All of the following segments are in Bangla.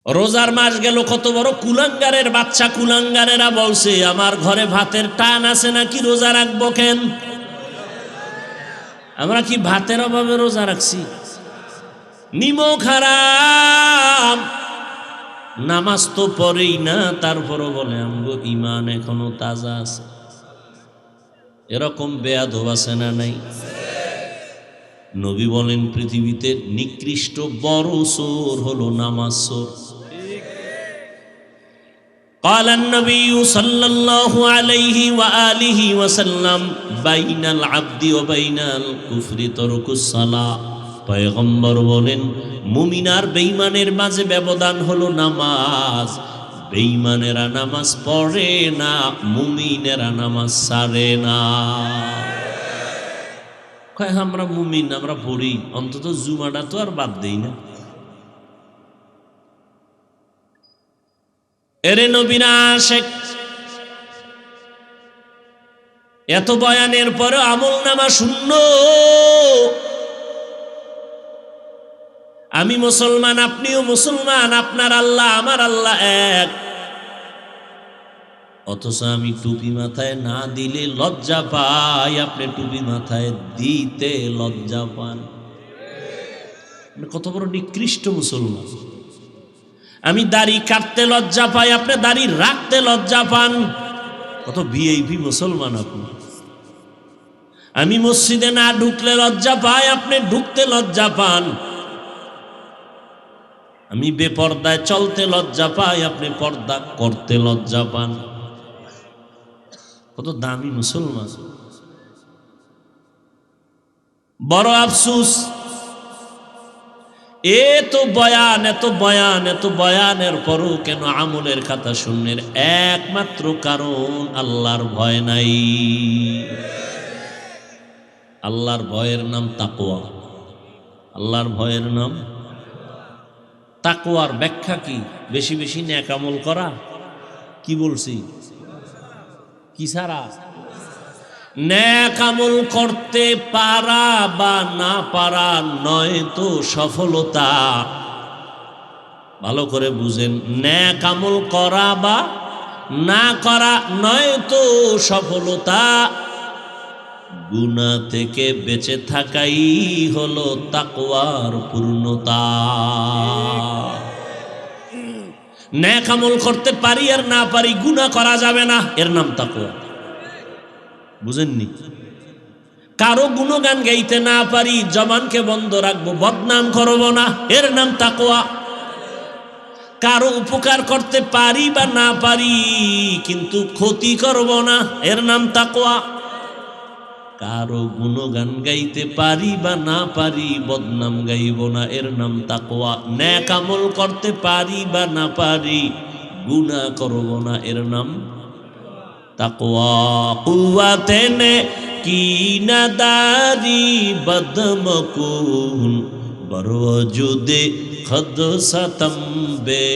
রোজার মাস গেল, কত বড় কুলাঙ্গারের বাচ্চা কুলাঙ্গারেরা বলছে আমার ঘরে ভাতের টান আছে নাকি রোজা রাখবো কেন? আমরা কি ভাতের অভাবে রোজা রাখছি? নিমক হারাম, নামাজ তো পড়েই না, তারপরও বলে আমগো ইমান এখনো তাজা আছে। এরকম বেয়াদব আছে না নাই? নবী বলেন পৃথিবীতে নিকৃষ্ট বড় চোর হলো নামাজ চোর। قال النبي صلى الله عليه وآله وسلم بين العبد وبين الكفر ترك الصلاة। পয়গম্বর বলেন মুমিন আর বেঈমানের মাঝে ব্যবধান হলো নামাজ। বেঈমানেরা নামাজ পড়ে না, মুমিনেরা নামাজ ছাড়ে না। কয় আমরা মুমিন, আমরা পড়ি, অন্তত জুমাটা তো আর বাদ দেই না। এরে নবীর আশিক, এত বয়ানের পরে আমল নামা শূন্য। আমি মুসলমান, আপনিও মুসলমান, আপনার আল্লাহ আমার আল্লাহ এক, অথচ আমি টুপি মাথায় না দিলে লজ্জা পাই, আপনি টুপি মাথায় দিতে লজ্জা পান। কত বড় নিকৃষ্ট মুসলমান। আমি দাড়ি কাটতে লজ্জা পাই, আপনি দাড়ি রাখতে লজ্জা পান। কত ভিআইপি মুসলমান আপনি। আমি মসজিদে না ঢুকলে লজ্জা পাই, আপনি ঢুকতে লজ্জা পান। আমি বেপর্দায় চলতে লজ্জা পাই, আপনি পর্দা করতে লজ্জা পান। কত দামি মুসলমান। বড় আফসোস, এত বয়ান এত বয়ান এত বয়ানের পরও কেন আমলের খাতা শূন্যের? একমাত্র কারণ আল্লাহর ভয় নাই। আল্লাহর ভয়ের নাম তাকওয়া। আল্লাহর ভয়ের নাম তাকওয়ার ব্যাখ্যা কি? বেশি বেশি নেক আমল করা। কি বলছি? কি ছাড়া? নেক আমল করতে পারা বা না পারা নয় তো সফলতা। ভালো করে বুঝেন, নেক আমল করা বা না করা নয় তো সফলতা। গুনাহ থেকে বেঁচে থাকাই হলো তাকওয়ার পূর্ণতা। নেক আমল করতে পারি আর না পারি, গুনাহ করা যাবে না, এর নাম তাকওয়া। বুঝেননি? কারো গুণগান গাইতে না পারি, জবানকে বন্ধ রাখবো, বদনাম করব না, এর নাম তাকওয়া। কারো উপকার করতে পারি বা না পারি, কিন্তু ক্ষতি করব না, এর নাম তাকওয়া। কারো গুণগান গাইতে পারি বা না পারি, বদনাম গাইব না, এর নাম তাকওয়া। নেক আমল করতে পারি বা না পারি, গুনাহ করব না, এর নাম তাকওয়া। কুওয়াতে নে কি নাদারি বদমকুন বরওজুদে খদ সতম্বে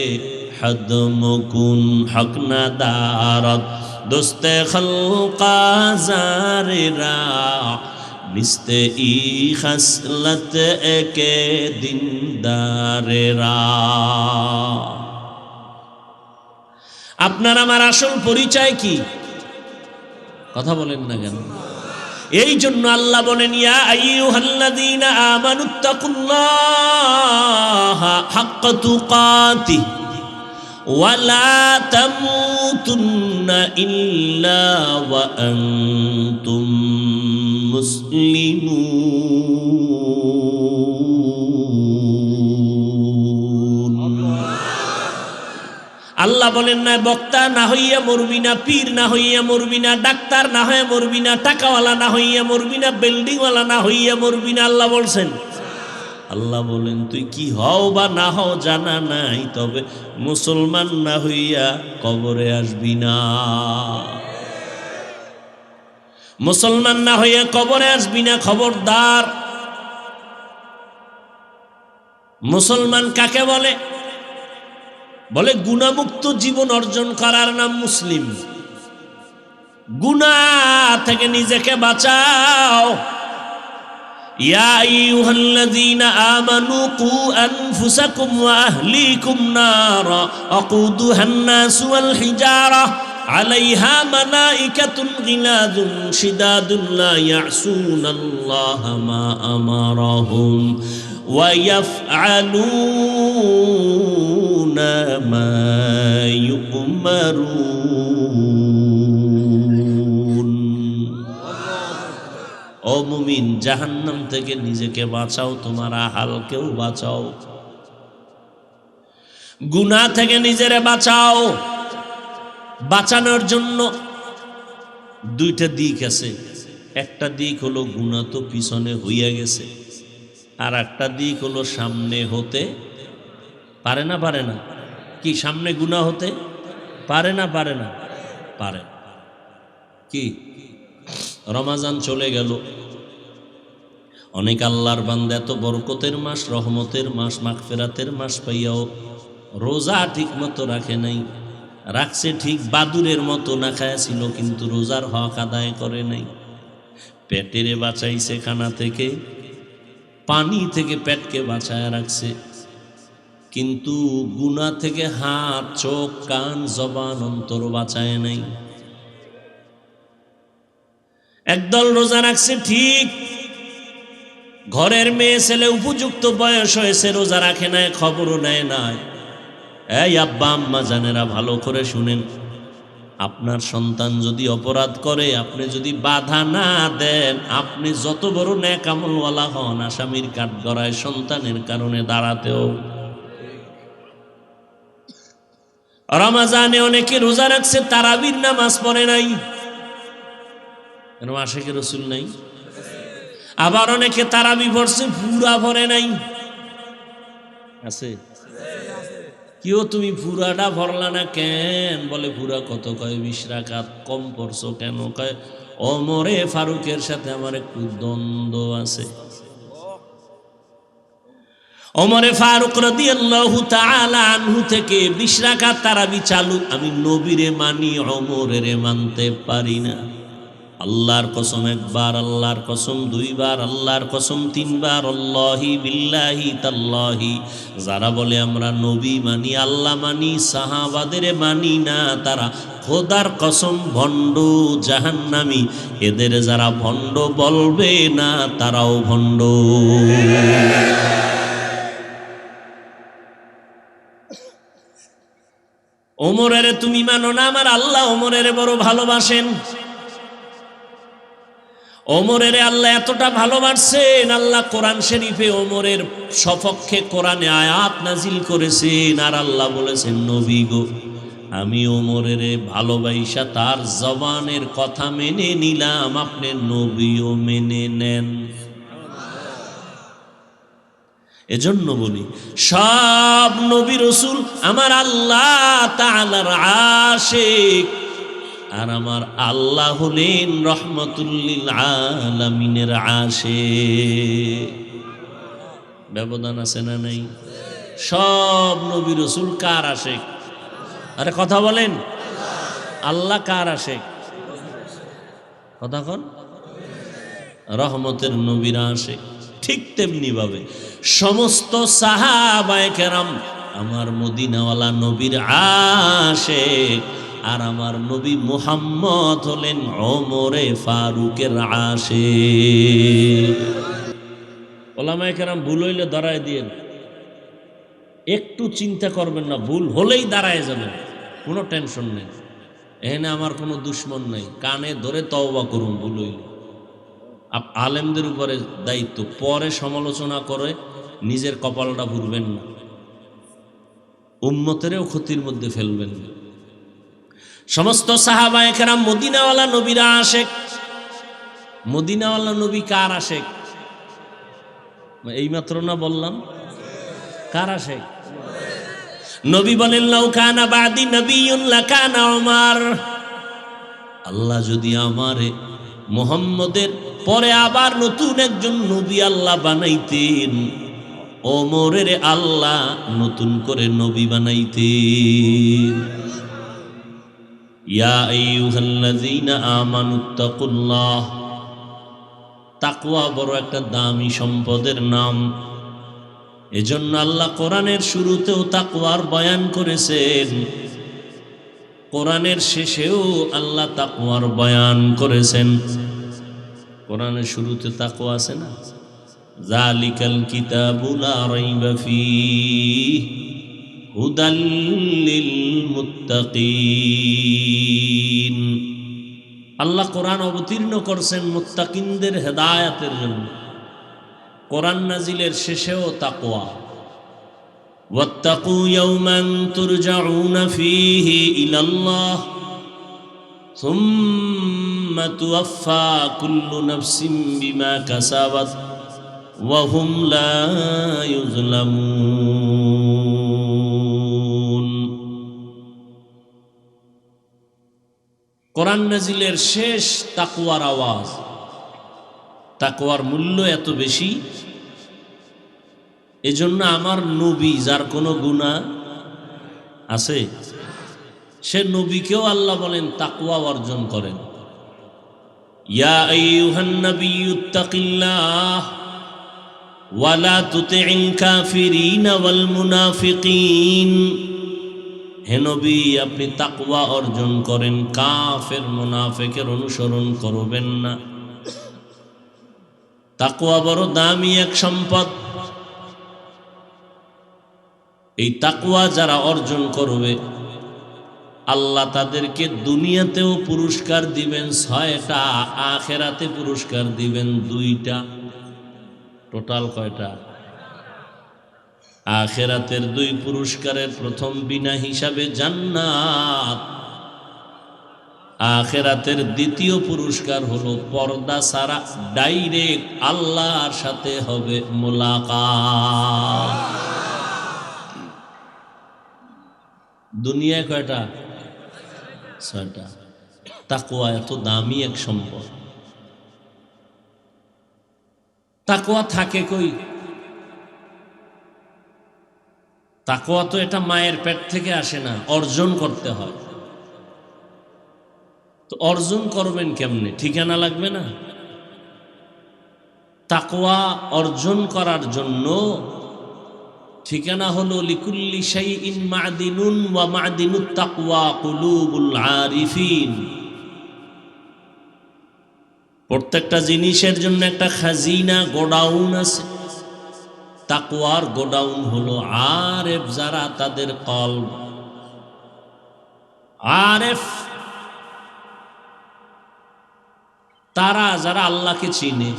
হদমকুন হক নাদারত দোস্তে খলকা জারেরা নিস্তে ই খসলত একে দিনদারেরা। আপনার আমার আসল পরিচয় কি? কথা বলেন না কেন? এই জন্য আল্লাহ বলেন ইয়া আইয়ুহাল্লাযীনা আমানুত্তাকুল্লাহা হাক্কা তুকাতিহি ওয়া লা তামুতুন্না ইল্লা ওয়া আনতুম মুসলিমুন। আল্লাহ বলেন না বক্তা না হইয়া মরবি না, পীর না হইয়া মরবি না, ডাক্তার না হয়ে মরবি না, টাকাওয়ালা না হইয়া মরবি না, বিল্ডিংওয়ালা না হইয়া মরবি না। আল্লাহ বলছেন, আল্লাহ বলেন তুই কি হও বা না হও জানা নাই, তবে মুসলমান না হইয়া কবরে আসবি না। মুসলমান না হইয়া কবরে আসবি না, খবরদার। মুসলমান কাকে বলে? বলে গুনাহমুক্ত জীবন অর্জন করার নাম মুসলিম। গুনাহ থেকে নিজেকে বাঁচাও, ইয়া আইয়ুহাল্লাযীনা আমানু কু আনফুসাকুম ওয়া আহলিকুম নারা আকুদুহান নাস ওয়াল হিজারা আলাইহা মালাইকাতুন গিলাযুন শিদাদুন লা ইয়াসুনাল্লাহা মা আমারাহুম ওয়া ইয়াফআলুনা মা ইউমারুন। ও মুমিন, জাহান্নাম থেকে নিজেকে বাঁচাও, তোমার আহালকেও বাঁচাও। গুনাহ থেকে নিজেরে বাঁচাও। বাঁচানোর জন্য দুইটা দিক আছে। একটা দিক হলো গুনাহ তো পিছনে হইয়া গেছে, আর একটা দিক হলো সামনে হতে পারে না। পারে না কি? সামনে গুনাহ হতে পারে না? পারে না? পারে। কি? রমাজান চলে গেল, অনেক আল্লাহর বান্দা এত বরকতের মাস, রহমতের মাস, মাগফিরাতের মাস পাইয়াও রোজা ঠিক মতো রাখে নাই। রাখছে ঠিক, বাদুরের মতো না খায়াছিল, কিন্তু রোজার হক আদায় করে নাই। পেটেরে বাঁচাইছে খানা থেকে, পানি থেকে পেটকে বাঁচায় রাখছে, কিন্তু গুনাহ থেকে হাত, চোখ, কান, জবান, অন্তর বাঁচায় নাই। একদল রোজা রাখছে ঠিক, ঘরের মেয়ে ছেলে উপযুক্ত বয়স হয়েছে, রোজা রাখে নাই, খবরও নেয় নাই। এই আব্বা আম্মা জানেরা, ভালো করে শুনেন, আপনার সন্তান যদি অপরাধ করে, আপনি যদি বাধা না দেন, আপনি যত বড় নেক আমলওয়ালা হন, আসামির কাঠগড়ায় সন্তানের কারণে দাঁড়াতেও। রমাজানে অনেকে রোজা রাখছে, তারাবির নামাজ পড়ে নাই, কেন? আশিকে রসুল নাই। আবার অনেকে তারাবি পড়ছে, পুরা পড়ে নাই। আছে কেউ? তুমি পুরাটা ভরলা না কেন? বলে পুরা কত? কয় 20 রাকাত। কম পড়ছো কেন? কয় ওমরে ফারুকের সাথে আমার একটু দ্বন্দ্ব আছে। ওমরে ফারুক রাদিয়াল্লাহু তাআলা আনহু থেকে 20 রাকাত তারাবি চালু। আমি নবীরে মানি, ওমরেরে মানতে পারি না। আল্লাহর কসম একবার, আল্লাহর কসম দুইবার, আল্লাহর কসম তিনবার, আল্লাহি বিল্লাহি তাল্লাহি। যারা বলে আমরা নবী মানি, আল্লাহ মানি, সাহাবাদের মানি না, তারা খোদার কসম ভণ্ড, জাহান্নামী। এদের যারা ভণ্ড বলবে না, তারাও ভণ্ড। ওমরের তুমি মানো না, আমার আল্লাহ ওমরের বড় ভালোবাসেন। ওমরের আল্লাহ এতটা ভালোবাসেন, আল্লাহ কোরআন শরীফে ওমরের সপক্ষে কোরআনে আয়াত নাজিল করেছেন। আর আল্লাহ বলেছেন, নবী গো, আমি ওমরের ভালোবাসা তার জবানের কথা মেনে নিলাম, আপনি নবীও মেনে নেন। এজন্য বলি, সব নবী রাসূল আমার আল্লাহ তাআলার আশিক, আর আমার আল্লাহ হলেন রহমাতুল লিল আলামিনের আশিক। ব্যবধান আছে না নাই? সব নবী রাসূল কার আশিক? আরে কথা বলেন, আল্লাহ কার আশিক? কথা কন। রহমতের নবীর আশিক। ঠিক তেমনি ভাবে সমস্ত সাহাবায়ে কেরাম আমার মদিনাওয়ালা নবীর আশিক, আর আমার নবী মুহাম্মদ হলেন ওমরে ফারুকের আশিক। ওলামায়ে কেরাম ভুল হইলে দাঁড়ায় দিয়েন, একটু চিন্তা করবেন না, ভুল হলেই দাঁড়ায় যাবেন, কোনো টেনশন নেই। এখানে আমার কোনো দুশ্মন নেই, কানে ধরে তওবা করুন ভুল হইলে। আলেমদের উপরে দায়িত্ব, পরে সমালোচনা করে নিজের কপালটা ভুলবেন না, উম্মতেরও ক্ষতির মধ্যে ফেলবেন না। সমস্ত সাহাবায়ে কেরাম মদিনাওয়ালা নবীর আশিক। মদিনাওয়ালা নবী কার আশিক? এইমাত্র না বললাম কার আশিক? নবী বলেন, লাউ কানা বাদি নবিয়্যুন লাকানা উমর। আল্লাহ যদি আমারে মুহাম্মদের পরে আবার নতুন একজন নবী আল্লাহ বানাইতেন, ওমরের আল্লাহ নতুন করে নবী বানাইতেন। ইয়া আইয়ুহাল্লাযীনা আমানুত্তাকুল্লাহ, তাকওয়া বড় একটা দামি সম্পদের নাম। এজন্য আল্লাহ কোরআনের শুরুতেও তাকওয়ার বয়ান করেছেন, কোরআনের শেষেও আল্লাহ তাকওয়ার বয়ান করেছেন। কোরআনের শুরুতে তাকওয়া আছে না, যালিকাল কিতাবু লা রাইবা ফীহি হুদাল লিল মুত্তাকিন। আল্লাহ কোরআন অবতীর্ণ করছেন মুত্তাকিনদের হেদায়েতের জন্য। কোরআন নাজিলের শেষেও তাকওয়া, ওয়াত্তাকু ইয়াওমান তুরজাউনা ফীহি ইলাল্লাহ সুম্মা তুওয়াফফা কুল্লু নাফসিন বিমা কাসাবাত ওয়া হুম লা ইউযলামুন। কোরআন নাজিলের শেষ তাকওয়ার আওয়াজ। তাকওয়ার মূল্য এত বেশি, এজন্য আমার নবী যার কোনো গুনাহ আছে, সে নবীকেও আল্লাহ বলেন তাকওয়া অর্জন করেন। ইয়া আইয়ুহান নাবিয়্যুত্তাকিল্লাহ ওয়া লা তুতি'ল কাফিরিনা ওয়াল মুনাফিকিন। হে নবী, আপনি তাকওয়া অর্জন করেন, কাফের মুনাফিকের অনুসরণ করবেন না। তাকওয়া বড় দামি এক সম্পদ। এই তাকওয়া যারা অর্জন করবে আল্লাহ তাদেরকে দুনিয়াতেও পুরস্কার দিবেন 6টা, আখিরাতে পুরস্কার দিবেন 2টা। টোটাল কয়টা? আখিরাতের 2 পুরস্কারের প্রথম বিনা হিসাবে জান্নাত, আখিরাতের দ্বিতীয় পুরস্কার হলো পর্দা ছাড়া ডাইরেক্ট আল্লাহর সাথে হবে মুলাকাত। দুনিয়ায় কয়টা? 6টা। তাকওয়া এত দামি এক সম্পদ। তাকওয়া থাকে কই? তাকওয়া তো এটা মায়ের পেট থেকে আসে না, অর্জন করতে হয়। তো অর্জন করবেন কেমনে? ঠিকানা লাগবে না? তাকওয়া অর্জন করার জন্য ঠিকানা হলো লিকুল্লি শাইইন মা'দিনুন ওয়া মা'দিনুত তাকওয়া কুলুবুল আরিফিন। প্রত্যেকটা জিনিসের জন্য একটা খাজিনা, গোডাউন আছে। তাকওয়ার গোডাউন হলো আরেফ যারা, তাদের কলব। আরেফ তারা যারা আল্লাহকে চিনে।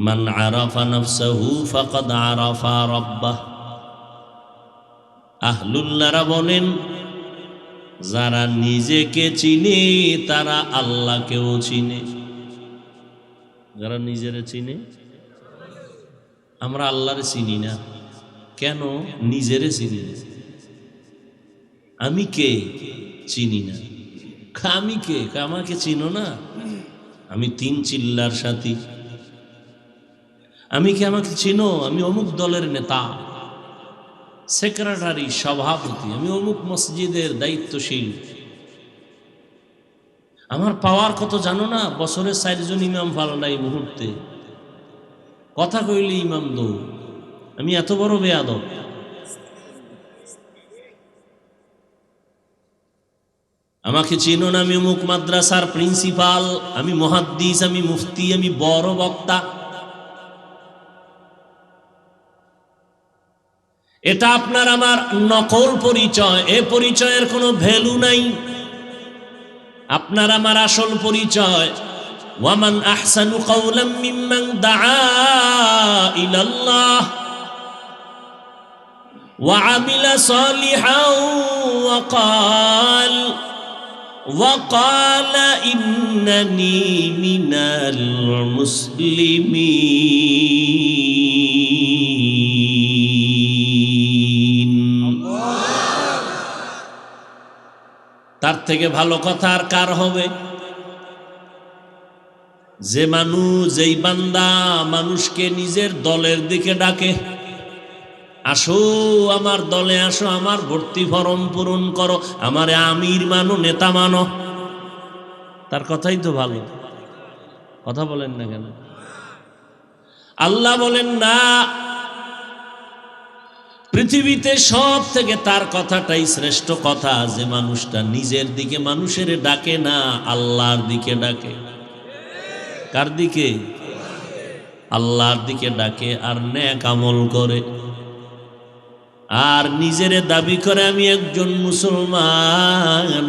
মান আরাফা নাফসাহু ফাকাদ আরাফা রাব্বাহ। আহলুল্লাহরা বলেন, যারা নিজেকে চিনে তারা আল্লাহকেও চিনে। যারা নিজেরে চিনে, আমরা আল্লাহরে চিনি না কেন? নিজেরে চিনি না। আমি কে? চিনি না। আমি কে? আমাকে চিনো না? আমি 3 চিল্লার সাথী। আমি কে? আমাকে চিনো? আমি অমুক দলের নেতা, সেক্রেটারি, সভাপতি। আমি অমুক মসজিদের দায়িত্বশীল। আমার পাওয়ার কত জানো না? বছরে 4 জন ইমাম পাল্টাই মুহূর্তে। কথা কইলে ইমাম দৌ। আমি এত বড় বেয়াদব। আমাকে চিনো না? আমি অমুক মাদ্রাসার প্রিন্সিপাল, আমি মুহাদ্দিস, আমি মুফতি, আমি বড় বক্তা। এটা আপনার আমার নকল পরিচয়। এ পরিচয়ের কোনো ভ্যালু নাই। আপনার আমার আসল পরিচয়, ওয়ামান আহসানু কাওলাম মিম্মান দাআ ইলাল্লাহ ওয়া আমিলা সালিহান ওয়া ক্বালা ইন্নানী মিনাল মুসলিমিন। তার থেকে ভালো কথা আর কার হবে? যে মানুষ, যেই বান্দা মানুষকে নিজের দলের দিকে ডাকে, আসো আমার দলে আসো, আমার ভর্তি ফরম পূরণ করো, আমারে আমির মানো, নেতা মানো, তার কথাই তো ভালো। কথা বলেন না কেন? আল্লাহ বলেন না, পৃথিবীতে সব থেকে তার কথাটাই শ্রেষ্ঠ কথা, যে মানুষটা নিজের দিকে মানুষের ডাকে না, আল্লাহর দিকে ডাকে। কার দিকে? আল্লাহর দিকে ডাকে আর নেক আমল করে, আর নিজেরে দাবি করে আমি একজন মুসলমান।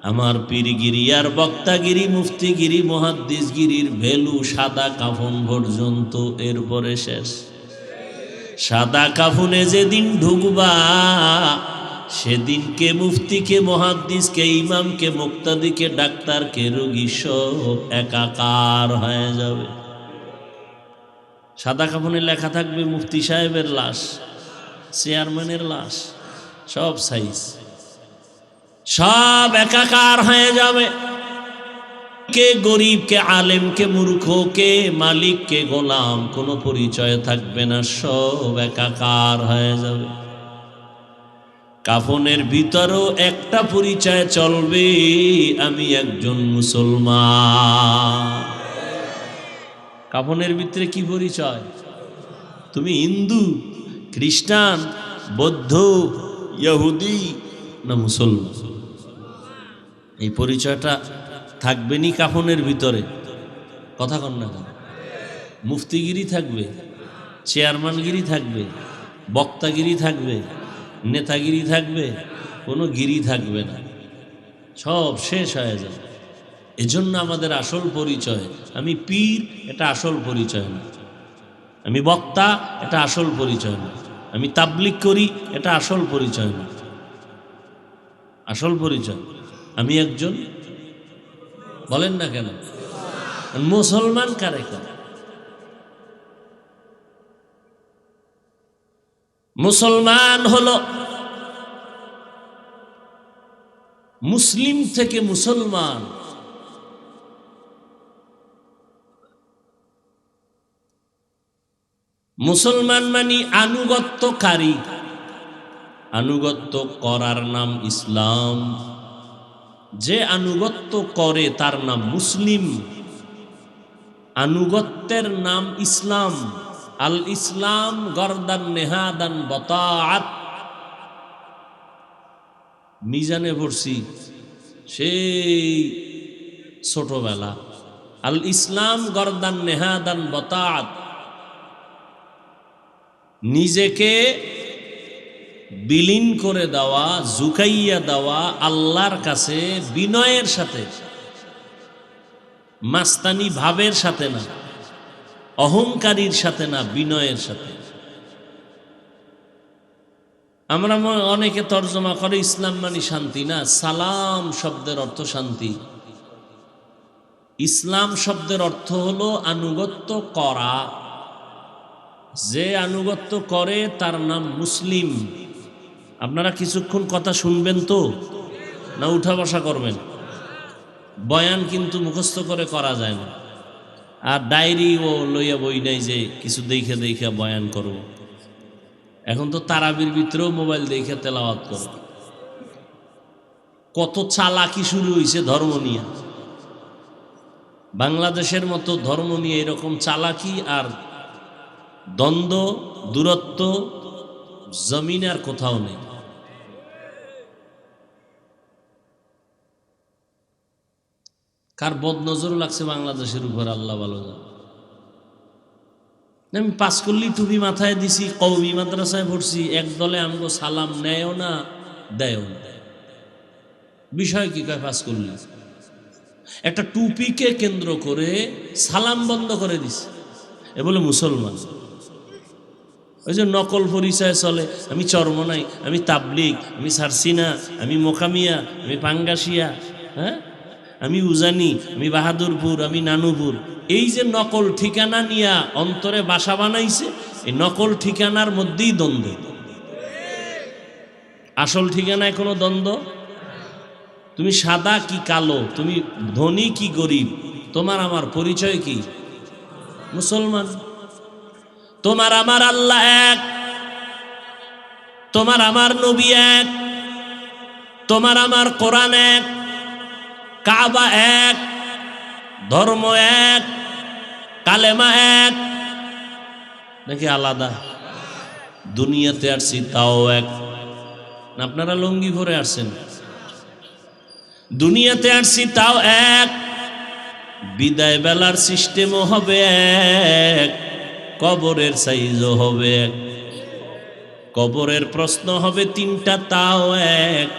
আমার পীরগিরি আর বক্তাগিরি, মুফতিগিরি, মুহাদ্দিসগিরির ভ্যালু সাদা কাফন পর্যন্ত, এরপরে শেষ। সাদা কাফনে যেদিন ঢুকবা, সেদিনকে মুফতিকে, মুহাদ্দিসকে, ইমামকে, মুক্তাদিকে, ডাক্তারকে, রোগী সব একাকার হয়ে যাবে। সাদা কাফনে লেখা থাকবে মুফতি সাহেবের লাশ, চেয়ারম্যানের লাশ, সব সাইজ, সব একাকার হয়ে যাবে। কে গরিব, কে আলেম, কে মূর্খ, কে মালিক, কে গোলাম, কোনো পরিচয় থাকবে না, সব একাকার হয়ে যাবে। কাফনের ভিতরও একটা পরিচয় চলবে, আমি একজন মুসলমান। কাফনের ভিতরে কি পরিচয়? তুমি হিন্দু, খ্রিস্টান, বৌদ্ধ, ইহুদি না মুসলমান? এই পরিচয়টা থাকবে নি কাফনের ভিতরে। কথা কন না কেন? মুফতিগিরি থাকবে, চেয়ারম্যানগিরি থাকবে, বক্তাগিরি থাকবে, নেতাগিরি থাকবে, কোনো গিরি থাকবে না, সব শেষ হয়ে যাবে। এজন্য আমাদের আসল পরিচয়, আমি পীর, এটা আসল পরিচয় না। আমি বক্তা, এটা আসল পরিচয় না। আমি তাবলিগ করি, এটা আসল পরিচয় না। আসল পরিচয় আমি একজন, বলেন না কেন, মুসলমান। কারে করে? মুসলমান হলো মুসলিম থেকে মুসলমান। মুসলমান মানে আনুগত্যকারী। আনুগত্য করার নাম ইসলাম, যে আনুগত্য করে তার নাম মুসলিম। আনুগত্যের নাম ইসলাম। আল ইসলাম গরদান নেহাদান বতাআত। মিজানে পড়ছি সেই ছোটবেলা, আল ইসলাম গরদান নেহাদান বতাআত। নিজেকে বিলীন করে দেওয়া, ঝুঁকাইয়া দেওয়া আল্লাহর কাছে বিনয়ের সাথে, মাস্তানি ভাবের সাথে না, অহংকারীর সাথে না, বিনয়ের সাথে। আমরা অনেকে তর্জমা করে ইসলাম মানে শান্তি, না, সালাম শব্দের অর্থ শান্তি। ইসলাম শব্দের অর্থ হলো আনুগত্য করা। যে আনুগত্য করে তার নাম মুসলিম। আপনারা কিছুক্ষণ কথা শুনবেন তো, না উঠা বসা করবেন? বয়ান কিন্তু মুখস্থ করে করা যায় না, আর ডায়েরি ও লইয়া বই নাই যে কিছু দেখে দেখে বয়ান করব। এখন তো তারাবির ভিতরেও মোবাইল দেখে তেলাওয়াত করে। কত চালাকি শুরু হয়েছে ধর্ম নিয়ে। বাংলাদেশের মতো ধর্ম নিয়ে এরকম চালাকি আর দ্বন্দ্ব, দূরত্ব জমিন আর কোথাও নেই। কার বদনজর লাগছে বাংলাদেশের উপর আল্লাহ ভালো জানে। আমি পাস করলি টুপি মাথায় দিছি, কওমি মাদ্রাসায় পড়ছি, এক দলে আমগো সালাম নেয়ও না, দেয়ও না। বিষয় কি? কয় পাস করলি। একটা টুপিকে কেন্দ্র করে সালাম বন্ধ করে দিছে, এ বলে মুসলমান। ওই যে নকল পরিচয় চলে, আমি চরমনাই, আমি তাবলিগ, আমি সারসিনা, আমি মোকামিয়া, আমি পাঙ্গাসিয়া, হ্যাঁ, আমি উজানি, আমি বাহাদুরপুর, আমি নানুপুর। এই যে নকল ঠিকানা নিয়া অন্তরে বাসা বানাইছে, এই নকল ঠিকানার মধ্যেই দ্বন্দ্ব। আসল ঠিকানায় কোনো দ্বন্দ্ব। তুমি সাদা কি কালো, তুমি ধনী কি গরিব, তোমার আমার পরিচয় কি? মুসলমান। তোমার আমার আল্লাহ এক, তোমার আমার নবী এক, তোমার আমার কোরআন এক, কাবা এক, ধর্ম এক, কালেমা এক, নাকি আলাদা? দুনিয়াতে আসছি তাও এক। আপনারা লুঙ্গি পরে আসছেন, দুনিয়াতে আসছি তাও এক। বিদায় বেলার সিস্টেমও হবে এক, কবরের সাইজও হবে এক। কবরের প্রশ্ন হবে তিনটা, তাও এক।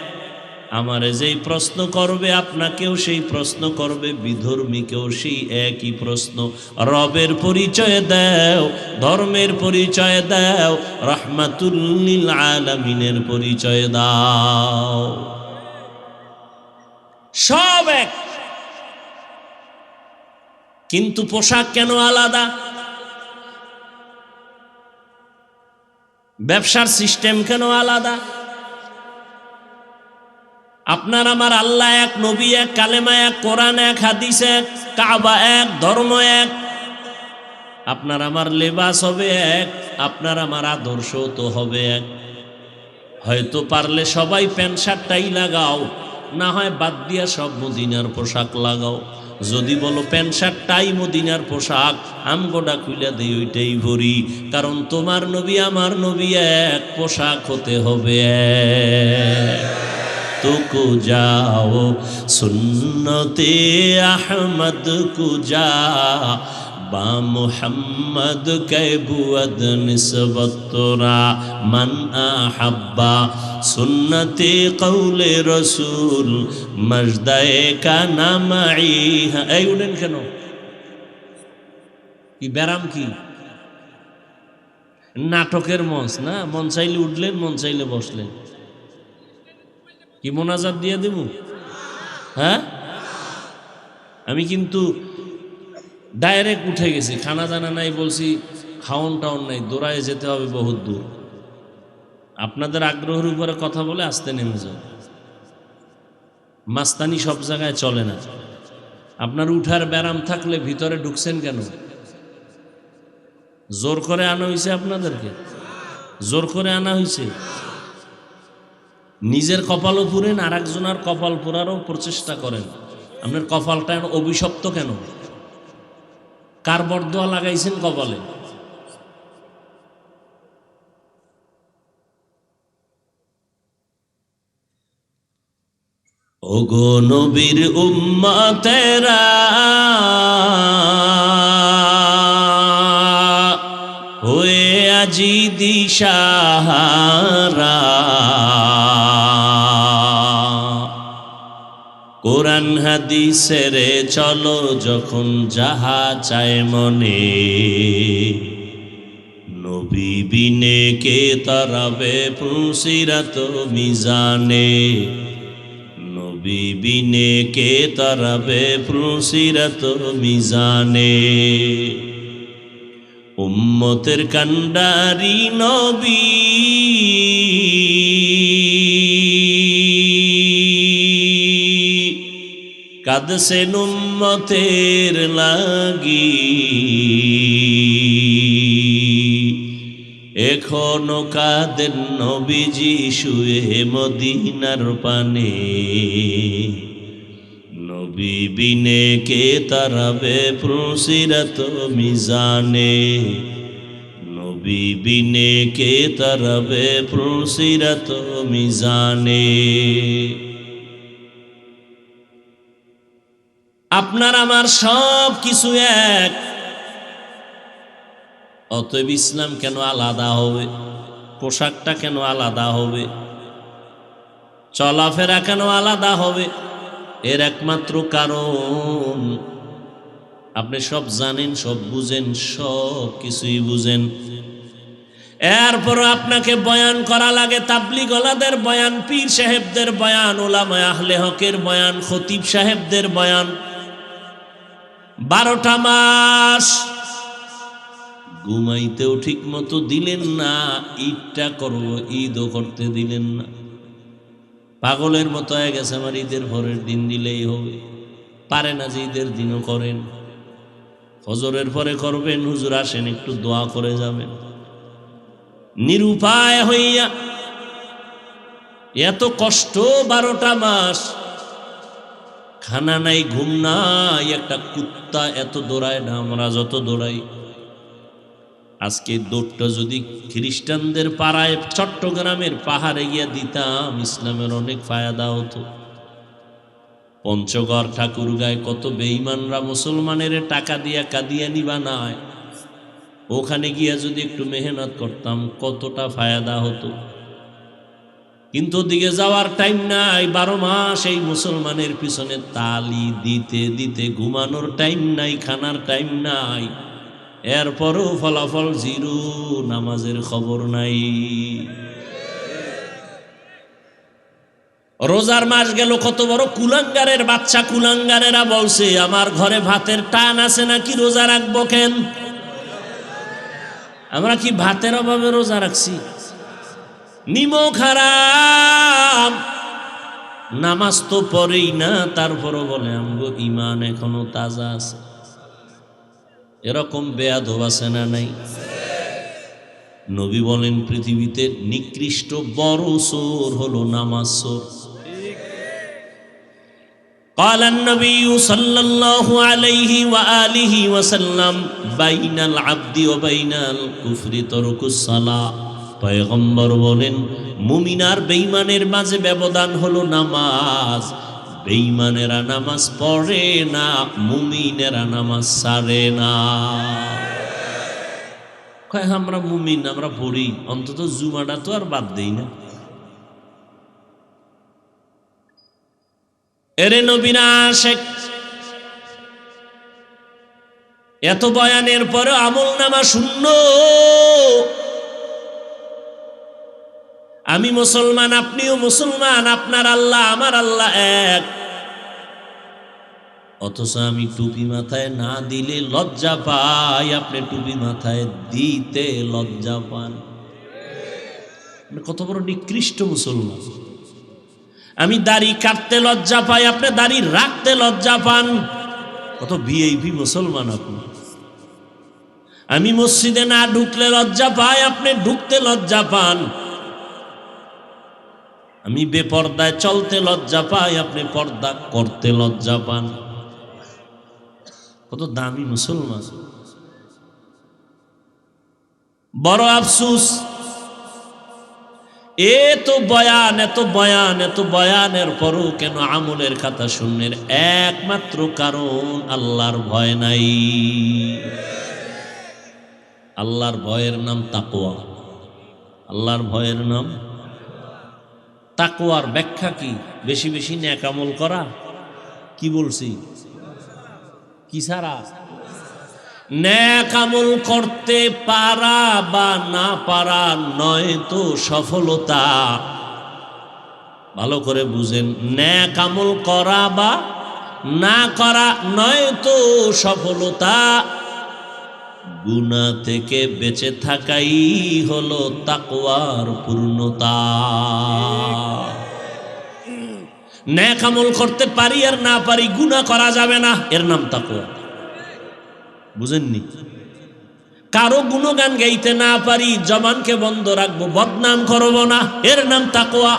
আমারে যেই প্রশ্ন করবে আপনাকেও সেই প্রশ্ন করবে, বিধর্মীকেও সেই একই প্রশ্ন। রবের পরিচয় দাও, ধর্মের পরিচয় দাও, রাহমাতুল লিল আলামিনের পরিচয় দাও। সব এক, কিন্তু পোশাক কেন আলাদা? ব্যবসার সিস্টেম কেন আলাদা? আপনার আমার আল্লাহ এক, নবী এক, কালেমা এক, কোরআন এক, হাদিস এক, কাবা এক, ধর্ম এক। আপনার আমার লেবাস হবে এক, আপনার আমার আদর্শ তো হবে এক। হয়তো পারলে সবাই প্যান্ট শার্টটাই লাগাও, না হয় বাদ দিয়া সব মদিনার পোশাক লাগাও। যদি বলো প্যান্ট শার্টটাই মদিনার পোশাক, আমগোডা খুলে দেই ওইটাই ভরি। কারণ তোমার নবী আমার নবী এক, পোশাক হতে হবে এক। তো কো যাও সুন্নতে আহমদ কো যা, বা মুহাম্মদ কে বুয়দ নিসবত তোরা। মান আহাব্বা সুন্নতে কৌলে রসুল, মজদায়ে কা নামাই। এই উঠেন কেন? কি ব্যারাম? কি নাটকের মঞ্চ না? মন চাইলে উঠলেন, মন চাইলে বসলেন। কি মোনাজাত দিয়ে দেব? হ্যাঁ, আমি কিন্তু ডাইরেক্ট উঠে গেছি, খানা দানা নাই, বলছি খাওন টাউন নাই, দৌড়ায় যেতে হবে বহুত দূর। আপনাদের আগ্রহের উপরে কথা বলে আসতে নেমে যাও। মাস্তানি সব জায়গায় চলে না। আপনার উঠার ব্যারাম থাকলে ভিতরে ঢুকছেন কেন? জোর করে আনা হয়েছে আপনাদেরকে, জোর করে আনা হয়েছে। নিজের কপালও পুরেন, আর একজনের কপাল পোড়ারও প্রচেষ্টা করেন। আপনার কপালটা অভিশপ্ত কেন? কার বরদোয়া লাগাইছেন কপালে? ওগো নবীর উম্মতেরা, হয়ে আজি দিশাহারা। কোরআন হাদিসের চলো যখন যাহা চায় মনে, নবী বিনে কে তারাবে পুলসিরাত মিজানে। নবী বিনে কে তারাবে পুলসিরাত মিজানে। উম্মতের কান্ডারি নবী, কাঁদছেন উম্মতের লাগি। এখনো কাঁদেন নবীজি শুয়ে মদিনার পানে। নবী বিনে কে তারাবে পুলসিরাত মিজানে। নবী বিনে কে তারাবে পুলসিরাত মিজানে। আপনার আমার সব কিছু এক, অতএব ইসলাম কেন আলাদা হবে? পোশাকটা কেন আলাদা হবে? চলাফেরা কেন আলাদা হবে? এর একমাত্র কারণ, আপনি সব জানেন, সব বুঝেন, সব কিছুই বুঝেন, এরপরও আপনাকে বয়ান করা লাগে। তাবলীগওয়ালাদের বয়ান, পীর সাহেবদের বয়ান, উলামায়ে আহলে হকের বয়ান, খতিব সাহেবদের বয়ান। 12টা মাস ঘুমাইতেও ঠিক মতো দিলেন না, ঈদটা করব ঈদও করতে দিলেন না। পাগলের মতো হয়ে গেছে, আমার ঈদের পরের দিন দিলেই হবে। পারে না যে ঈদের দিনও করেন, ফজরের পরে করবেন, হুজুর আসেন একটু দোয়া করে যাবেন। নিরুপায় হইয়া এত কষ্ট 12টা মাস, খানা নাই, ঘুম নাই, একটা কুত্তা এত দৌড়ায় না আমরা যত দৌড়াই। আজকে দৌড়টা যদি খ্রিস্টানদের পাড়ায় চট্টগ্রামের পাহাড়ে গিয়া দিতাম, ইসলামের অনেক ফায়দা হতো। পঞ্চগড় ঠাকুরগাঁয় কত বেঈমানরা মুসলমানের টাকা দিয়া কাদিয়ানি বানায়, ওখানে গিয়া যদি একটু মেহনত করতাম কতটা ফায়দা হতো। কিন্তু ওদিকে যাওয়ার টাইম নাই, 12 মাস এই মুসলমানের পিছনে তালি দিতে দিতে ঘুমানোর টাইম নাই, খানার টাইম নাই, এরপরও ফলাফল জিরো, নামাজের খবর নাই। রোজার মাস গেল, কত বড় কুলাঙ্গারের বাচ্চা কুলাঙ্গারেরা বলছে আমার ঘরে ভাতের টান আছে নাকি রোজা রাখবো কেন? আমরা কি ভাতের অভাবে রোজা রাখছি? নিমক হারাম, নামাজ তো পড়েই না, তারপরও বলে আমগো ইমান এখনো তাজা আছে। এরকম বেয়াদব আছে না নাই? নবী বলেন পৃথিবীতে নিকৃষ্ট বড় চোর হলো নামাজ চোর। قال النبي صلى الله عليه وآله وسلم بين العبد وبين الكفر ترك الصلاة। পয়গম্বর বলেন মুমিন আর বেঈমানের মাঝে ব্যবধান হলো নামাজ। বেঈমানেরা নামাজ পড়ে না, মুমিনেরা নামাজ ছাড়ে না। কয় আমরা মুমিন, আমরা পড়ি, অন্তত জুমাটা তো আর বাদ দেই না। এরে নবীনা শেখ, এত বয়ানের পরে আমল নামা শূন্য। আমি মুসলমান, আপনিও মুসলমান, আপনার আল্লাহ আমার আল্লাহ এক, অথচ আমি টুপি মাথায় না দিলে লজ্জা পাই, আপনি টুপি মাথায় দিতে লজ্জা পান। কত বড় নিকৃষ্ট মুসলমান। আমি দাড়ি কাটতে লজ্জা পাই, আপনি দাড়ি রাখতে লজ্জা পান। কত ভিআইপি মুসলমান আপনি। আমি মসজিদে না ঢুকলে লজ্জা পাই, আপনি ঢুকতে লজ্জা পান। আমি বেপর্দায় চলতে লজ্জা পাই, আপনি পর্দা করতে লজ্জা পান। কত দামি মুসলমান। বড় আফসোস, এত বয়ান এত বয়ান এত বয়ানের পরও কেন আমলের খাতা শূন্যের? একমাত্র কারণ আল্লাহর ভয় নাই। আল্লাহর ভয়ের নাম তাকওয়া। আল্লাহর ভয়ের নাম তাকওয়ার ব্যাখ্যা কি? বেশি বেশি নেক আমল করা। কি বলছি? কি ছাড়া? নেক আমল করতে পারা বা না পারা নয় তো সফলতা। ভালো করে বুঝেন, নেক আমল করা বা না করা নয় তো সফলতা। গুনাহ থেকে বেঁচে থাকাই হলো তাকওয়ার পূর্ণতা। নেক আমল করতে পারি আর না পারি, গুনাহ করা যাবে না, এর নাম তাকওয়া। বুঝেননি? কারো গুণগান গাইতে না পারি, জবানকে বন্ধ রাখবো, বদনাম করব না, এর নাম তাকওয়া।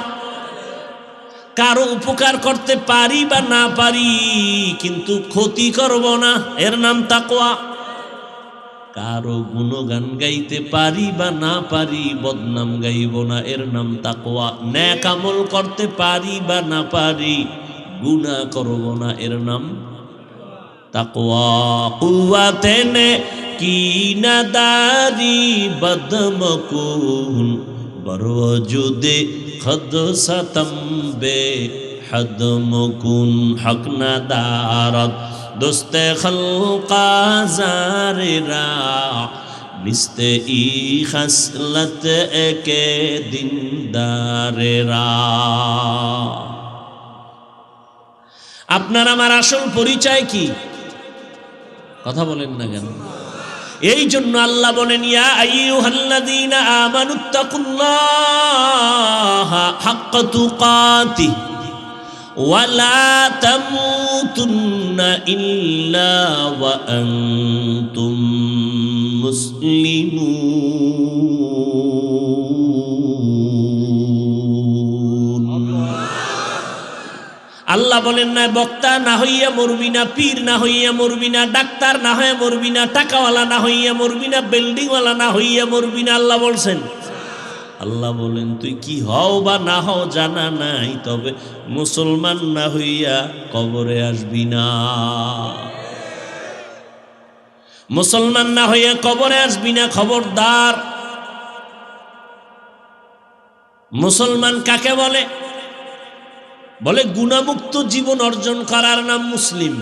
কারো উপকার করতে পারি বা না পারি, কিন্তু ক্ষতি করব না, এর নাম তাকওয়া। কারো গুণগান গাইতে পারি বা না পারি, বদনাম গাইব না, এর নাম তাকওয়া। নেক আমল করতে পারি বা না পারি, গুনাহ করব না, এর নাম তাকওয়া। কুওয়াতে নে কি নাদারি বদমকুন বরওজুদে খদ সতম্বে হদমকুন হক নাদারত দোস্তে খলকা জারেরা নিস্তে ই খসলত একে দিনদারেরা। আপনার আমার আসল পরিচয় কি? কথা বলেন না কেন? এই জন্য আল্লাহ বলেন, ইয়া আইয়ুহাল্লাযীনা আমানুত্তাকুল্লাহা হাক্কা তুকাতিহি ওয়া লা তামুতুন্না ইল্লা ওয়া আনতুম মুসলিমুন। আল্লাহ আল্লাহ বলেন না বক্তা না হইয়া মরবি না, পীর না হইয়া মরবি না, ডাক্তার না হয়ে মরবি না, টাকাওয়ালা না হইয়া মরবি না, বিল্ডিংওয়ালা না হইয়া মরবি না। আল্লাহ বলছেন, আল্লাহ বলেন তুই কি হও বা না হও জানা নাই, তবে মুসলমান না হইয়া কবরে আসবি না। মুসলমান না হইয়া কবরে আসবি না, খবরদার। মুসলমান কাকে বলে? বলে গুনাহমুক্ত জীবন অর্জন করার নাম মুসলিম।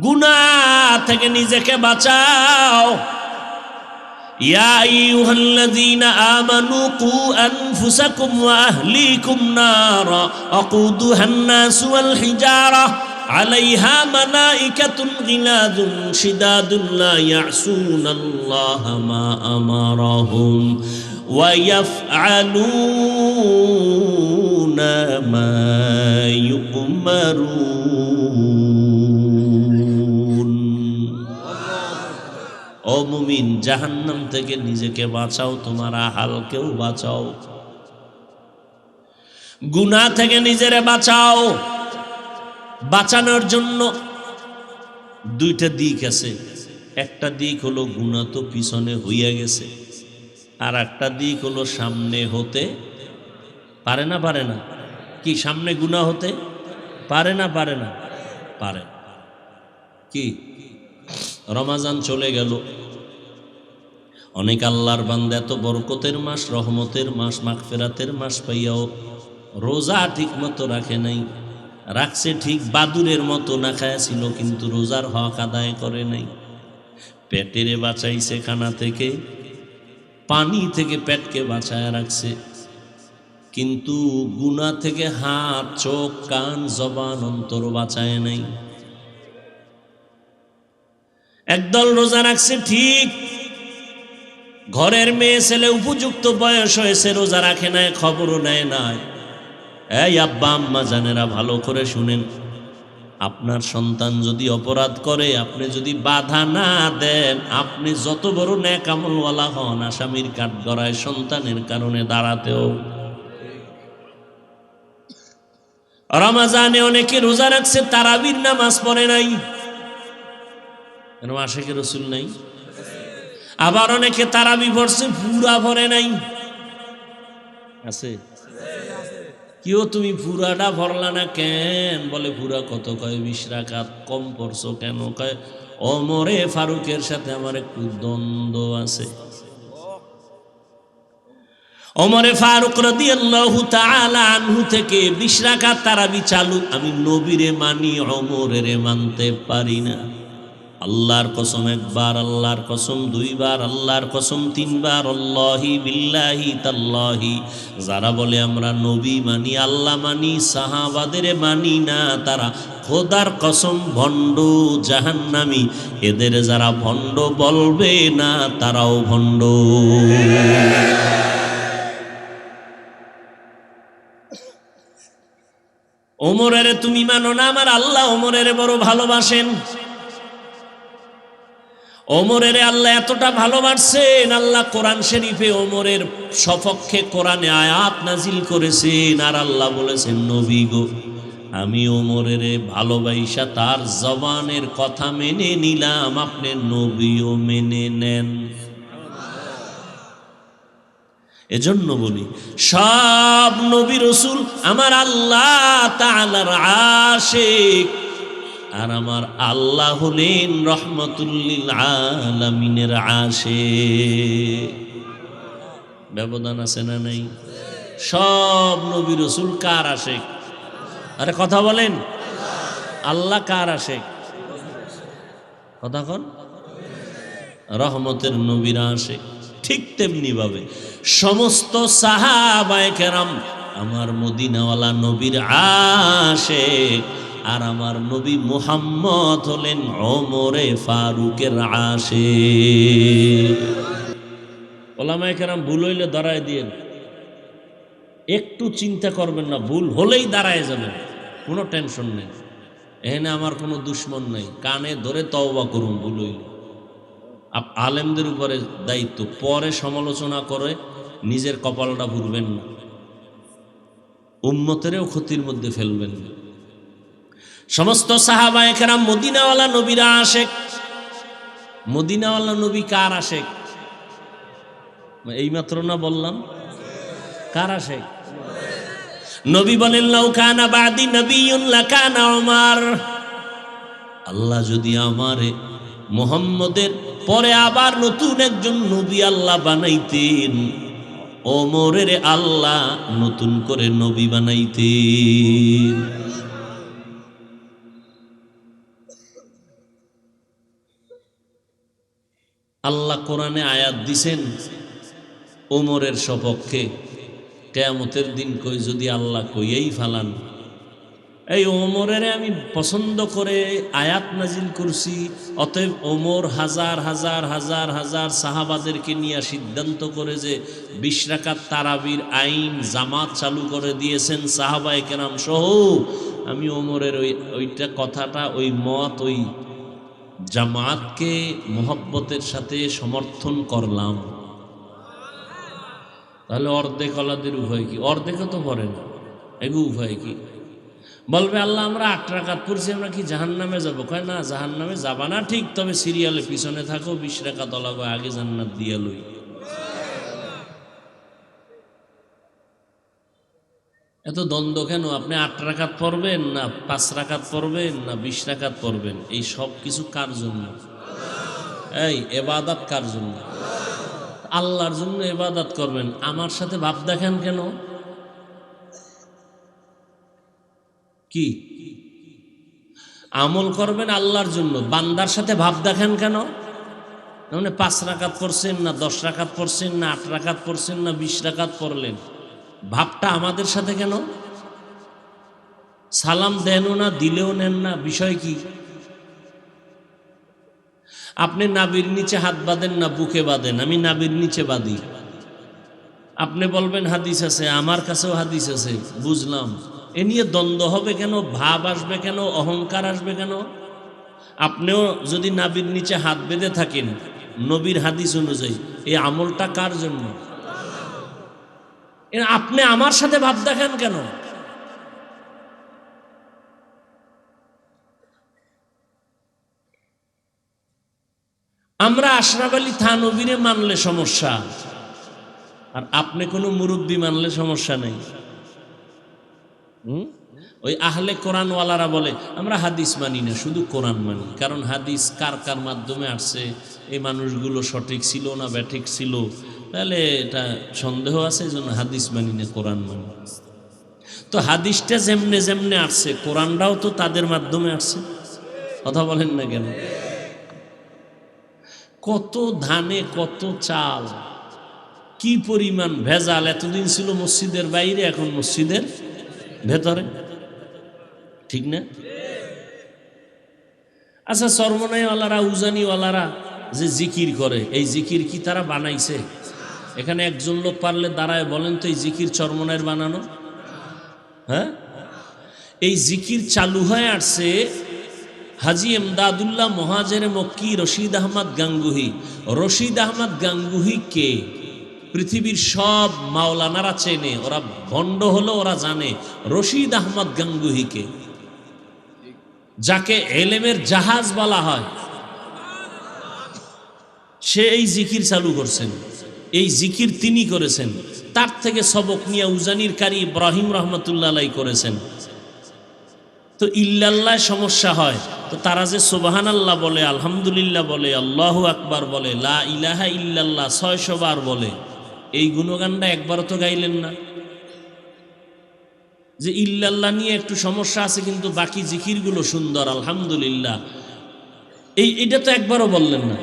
গুনাহ থেকে নিজেকে বাঁচাও। ইয়া আইয়ুহাল্লাযীনা আমানু কু আনফুসাকুম ওয়া আহলিকুম নারা আকুদুহান নাসু ওয়াল হিজারা আলাইহা মালাইকাতুন গিলাযুন শিদাদুন লা ইয়াসুনাল্লাহা মা আমারাহুম ওয়া ইয়াফআলুনা মা ইউমারুন। ও মুমিন, জাহান্নাম থেকে নিজেকে বাঁচাও, তোমার আহালকেও বাঁচাও। গুনাহ থেকে নিজেরে বাঁচাও। বাঁচানোর জন্য দুইটা দিক আছে। একটা দিক হলো গুনাহ তো পিছনে হইয়া গেছে, আর একটা দিক হলো সামনে হতে পারে না। পারে না কি? সামনে গুনাহ হতে পারে না? পারে না? পারে। কি? রমাজান চলে গেল, অনেক আল্লাহর বান্দা এত বরকতের মাস, রহমতের মাস, মাগফিরাতের মাস পাইয়াও রোজা ঠিক মতো রাখে নাই। রাখছে ঠিক, বাদুরের মতো না খায়াছিল, কিন্তু রোজার হক আদায় করে নাই। পেটেরে বাঁচাইছে খানা থেকে, পানি থেকে পেটকে বাঁচায় রাখছে, কিন্তু গুনাহ থেকে হাত, চোখ, কান, জবান, অন্তর বাঁচায় নাই। একদল রোজা রাখছে ঠিক, ঘরের মেয়ে ছেলে উপযুক্ত বয়স হয়েছে, রোজা রাখে নাই, খবরও নেয় নাই। এই আব্বা আম্মা জানেরা, ভালো করে শুনেন, আপনার সন্তান যদি অপরাধ করে, আপনি যদি বাধা না দেন, আপনি যত বড় নেক আমলওয়ালা হন, আসামির কাঠগড়ায় সন্তানের কারণে দাঁড়াতেও। রমজানে অনেকে রোজা রাখছে, তারাবির নামাজ পড়ে নাই, কেন? আশিকে রসুল নাই। আবার অনেকে তারাবি পড়ছে, পুরা পড়ে নাই। আছে কেউ? তুমি পুরাটা ভরলা না কেন? বলে পুরা কত? কয় 20 রাকাত। কম পড়ছো কেন? কয় ওমরে ফারুকের সাথে আমার একটু দ্বন্দ্ব আছে। ওমরে ফারুক রাদিয়াল্লাহু তাআলা আনহু থেকে 20 রাকাত তারাবি চালু। আমি নবীরে মানি, ওমরেরে মানতে পারি না। আল্লাহর কসম একবার, আল্লাহর কসম দুইবার, আল্লাহর কসম তিনবার, আল্লাহি বিল্লাহি তাল্লাহি। যারা বলে আমরা নবী মানি, আল্লাহ মানি, সাহাবাদের মানি না, তারা খোদার কসম ভণ্ড, জাহান্নামী। এদের যারা ভণ্ড বলবে না, তারাও ভণ্ড। ওমরের তুমি মানো না, আমার আল্লাহ ওমরের বড় ভালোবাসেন। ওমরের আল্লাহ এতটা ভালোবাসেন, আল্লাহ কোরআন শরীফে ওমরের সপক্ষে কোরআনে আয়াত নাজিল করেছেন। আর আল্লাহ বলেছেন, নবী গো, আমি ওমরের ভালোবাসা তার জবানের কথা মেনে নিলাম, আপনি নবীও মেনে নেন। এজন্য বলি, সব নবী রাসূল আমার আল্লাহ তাআলার আশিক, আর আমার আল্লাহ হলেন রহমতুল্লিল আলামিনের আশিক। ব্যবধান আছে না নাই? সব নবী রাসূল কার আশিক? আরে কথা বলেন, আল্লাহ কার আশিক? কথা কন। রহমতের নবীর আশিক। ঠিক তেমনি ভাবে সমস্ত সাহাবায়ে কেরাম আমার মদিনাওয়ালা নবীর আশিক, আর আমার নবী মুহাম্মদ হলেন ওমরে ফারুকের আশিক। ওলামায়ে কেরাম ভুল হইলে দাঁড়ায় দিয়েন, একটু চিন্তা করবেন না, ভুল হলেই দাঁড়ায় যাবেন, কোনো টেনশন নেই। এখানে আমার কোনো দুশ্মন নেই, কানে ধরে তওবা করুন ভুল হইলে। আলেমদের উপরে দায়িত্ব, পরে সমালোচনা করে নিজের কপালটা ভুলবেন না। উম্মতেরও ক্ষতির মধ্যে ফেলবেন। সমস্ত সাহাবায়ে কেরাম মদিনাওয়ালা নবীরা আশেক। মদিনাওয়ালা নবী কার আশেক? এইমাত্র না বললাম কার আশেক? নবী বলেন লাউ কানা বাদি নবিয়্যুন লাকানা উমর, আল্লাহ যদি আমারে মুহাম্মদের পরে আবার নতুন একজন নবী আল্লাহ বানাইতেন, ওমরের আল্লাহ নতুন করে নবী বানাইতেন। আল্লাহ কোরআনে আয়াত দিছেন ওমরের সপক্ষে, কিয়ামতের দিন কই যদি আল্লাহ কইয়েই ফালান, এই ওমরের আমি পছন্দ করে আয়াত নাজিল করছি, অতএব ওমর হাজার হাজার হাজার হাজার সাহাবাদেরকে নিয়ে সিদ্ধান্ত করে যে 20 রাকাত তারাবির আইন জামাত চালু করে দিয়েছেন সাহাবায়ে কেরাম সহ, আমি ওমরের ওইটা কথাটা, ওই মত, ওই জামাতকে মোহব্বতের সাথে সমর্থন করলাম। তাহলে অর্ধেক আলাদের উভয় কি? অর্ধেকও তো পড়ে না, এগু উভয় কি? বলবে আল্লাহ আমরা 8 রাকাত পড়ছি, আমরা কি জাহান্নামে যাব? কয় না, জাহান্নামে যাবা না ঠিক, তবে সিরিয়ালে পিছনে থাকো, 20 রাকাত ওলাগো আগে জান্নাত দিয়া লই। এত দ্বন্দ্ব কেন? আপনি 8 রাকাত পড়বেন না 5 রাকাত পড়বেন না 20 রাকাত পড়বেন? এই সব কিছু কার জন্য? এই ইবাদত কার জন্য? আল্লাহর জন্য ইবাদত করবেন। আমার সাথে ভাব দেখেন কেন? কি আমল করবেন আল্লাহর জন্য, বান্দার সাথে ভাব দেখেন কেন? মানে 5 রাকাত পড়ছেন না 10 রাকাত পড়ছেন না 8 রাকাত পড়ছেন না 20 রাকাত পড়লেন, ভাবটা আমাদের সাথে কেন? সালাম দেনও না, দিলেও নেন না, বিষয় কি? আপনি নাবির নিচে হাত বাঁধেন না বুকে বাঁধেন? আমি নাবির নিচে বাঁধি। আপনি বলবেন হাদিস আছে, আমার কাছেও হাদিস আছে, বুঝলাম। এ নিয়ে দ্বন্দ্ব হবে কেন? ভাব আসবে কেন? অহংকার আসবে কেন? আপনিও যদি নাবির নিচে হাত বেঁধে থাকেন নবীর হাদিস অনুযায়ী, এই আমলটা কার জন্য? আপনি আমার সাথে ভাব দেখেন কেন? আমরা আশরাফ আলী থানভীরে মানলে সমস্যা, আর আপনি কোনো মুরব্বী মানলে সমস্যা নেই। ওই আহলে কোরআনওয়ালারা বলে আমরা হাদিস মানি না, শুধু কোরআন মানি। কারণ হাদিস কার কার মাধ্যমে আসছে, এই মানুষগুলো সঠিক ছিল না ব্যাঠিক ছিল, তাহলে এটা সন্দেহ আছে, এই জন্য হাদিস মানি না, কোরআন মানি। তো হাদিসটা যেমনে যেমনে আসছে, কোরআনটাও তো তাদের মাধ্যমে আসছে। কথা বলেন না কেন? কত ধানে কত চাল, কি পরিমাণ ভেজাল! এতদিন ছিল মসজিদের বাইরে, এখন মসজিদের ভেতরে, ঠিক না? আচ্ছা, চরমনাইওয়ালারা উজানিওয়ালারা যে জিকির করে, এই জিকির কি তারা বানাইছে? এখানে একজন লোক পারলে দাঁড়ায় বলেন তো, এই জিকির চরমনাইয়ের বানানো? হ্যাঁ, এই জিকির চালু হয়ে আসছে হাজি এমদাদুল্লাহ মহাজের মক্কি রশিদ আহমদ গাঙ্গুহি। রশিদ আহমদ গাঙ্গুহি কে? পৃথিবীর সব মাওলানারা চেনে, ওরা ভণ্ড হলো ওরা জানে রশিদ আহমদ গাঙ্গুহিকে, যাকে এলেমের জাহাজ বলা হয়। সে এই জিকির চালু করছেন, এই জিকির তিনি করেছেন। তার থেকে সবক নিয়ে উজানির কারি ইব্রাহিম রহমতুল্লাহ আলাইহি করেছেন। তো ইল্লাল্লাহ সমস্যা হয়, তো তারা যে সুবহানাল্লাহ বলে, আলহামদুলিল্লাহ বলে, আল্লাহু আকবার বলে, লা ইলাহা ইল্লাল্লাহ 600 বার বলে, এই গুণগানটা একবারও তো গাইলেন না। যে ইল্লাল্লাহ নিয়ে একটু সমস্যা আছে, কিন্তু বাকি জিকিরগুলো সুন্দর, আলহামদুলিল্লাহ, এইটা তো একবারও বললেন না।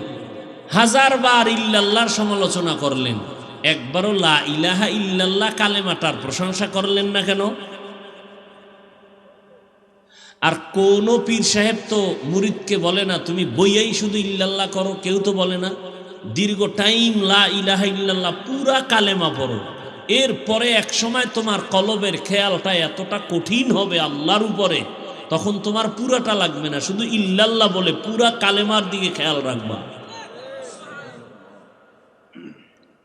1000 বার ইল্লাল্লাহর সমালোচনা করলেন, একবারও লা ইলাহা ইল্লাল্লাহ কালেমাটার প্রশংসা করলেন না কেন? আর কোন পীর সাহেব তো মুরিদকে বলে না তুমি বইয়েই শুধু ইল্লাল্লাহ করো, কেউ তো বলে না। দীর্ঘ টাইম লা ইলাহা ইল্লাল্লাহ পুরা কালেমা পড়ো, এরপরে এক সময় তোমার কলবের খেয়ালটা এতটা কঠিন হবে আল্লাহর উপরে, তখন তোমার পুরাটা লাগবে না, শুধু ইল্লাল্লাহ বলে পুরা কালেমার দিকে খেয়াল রাখবা।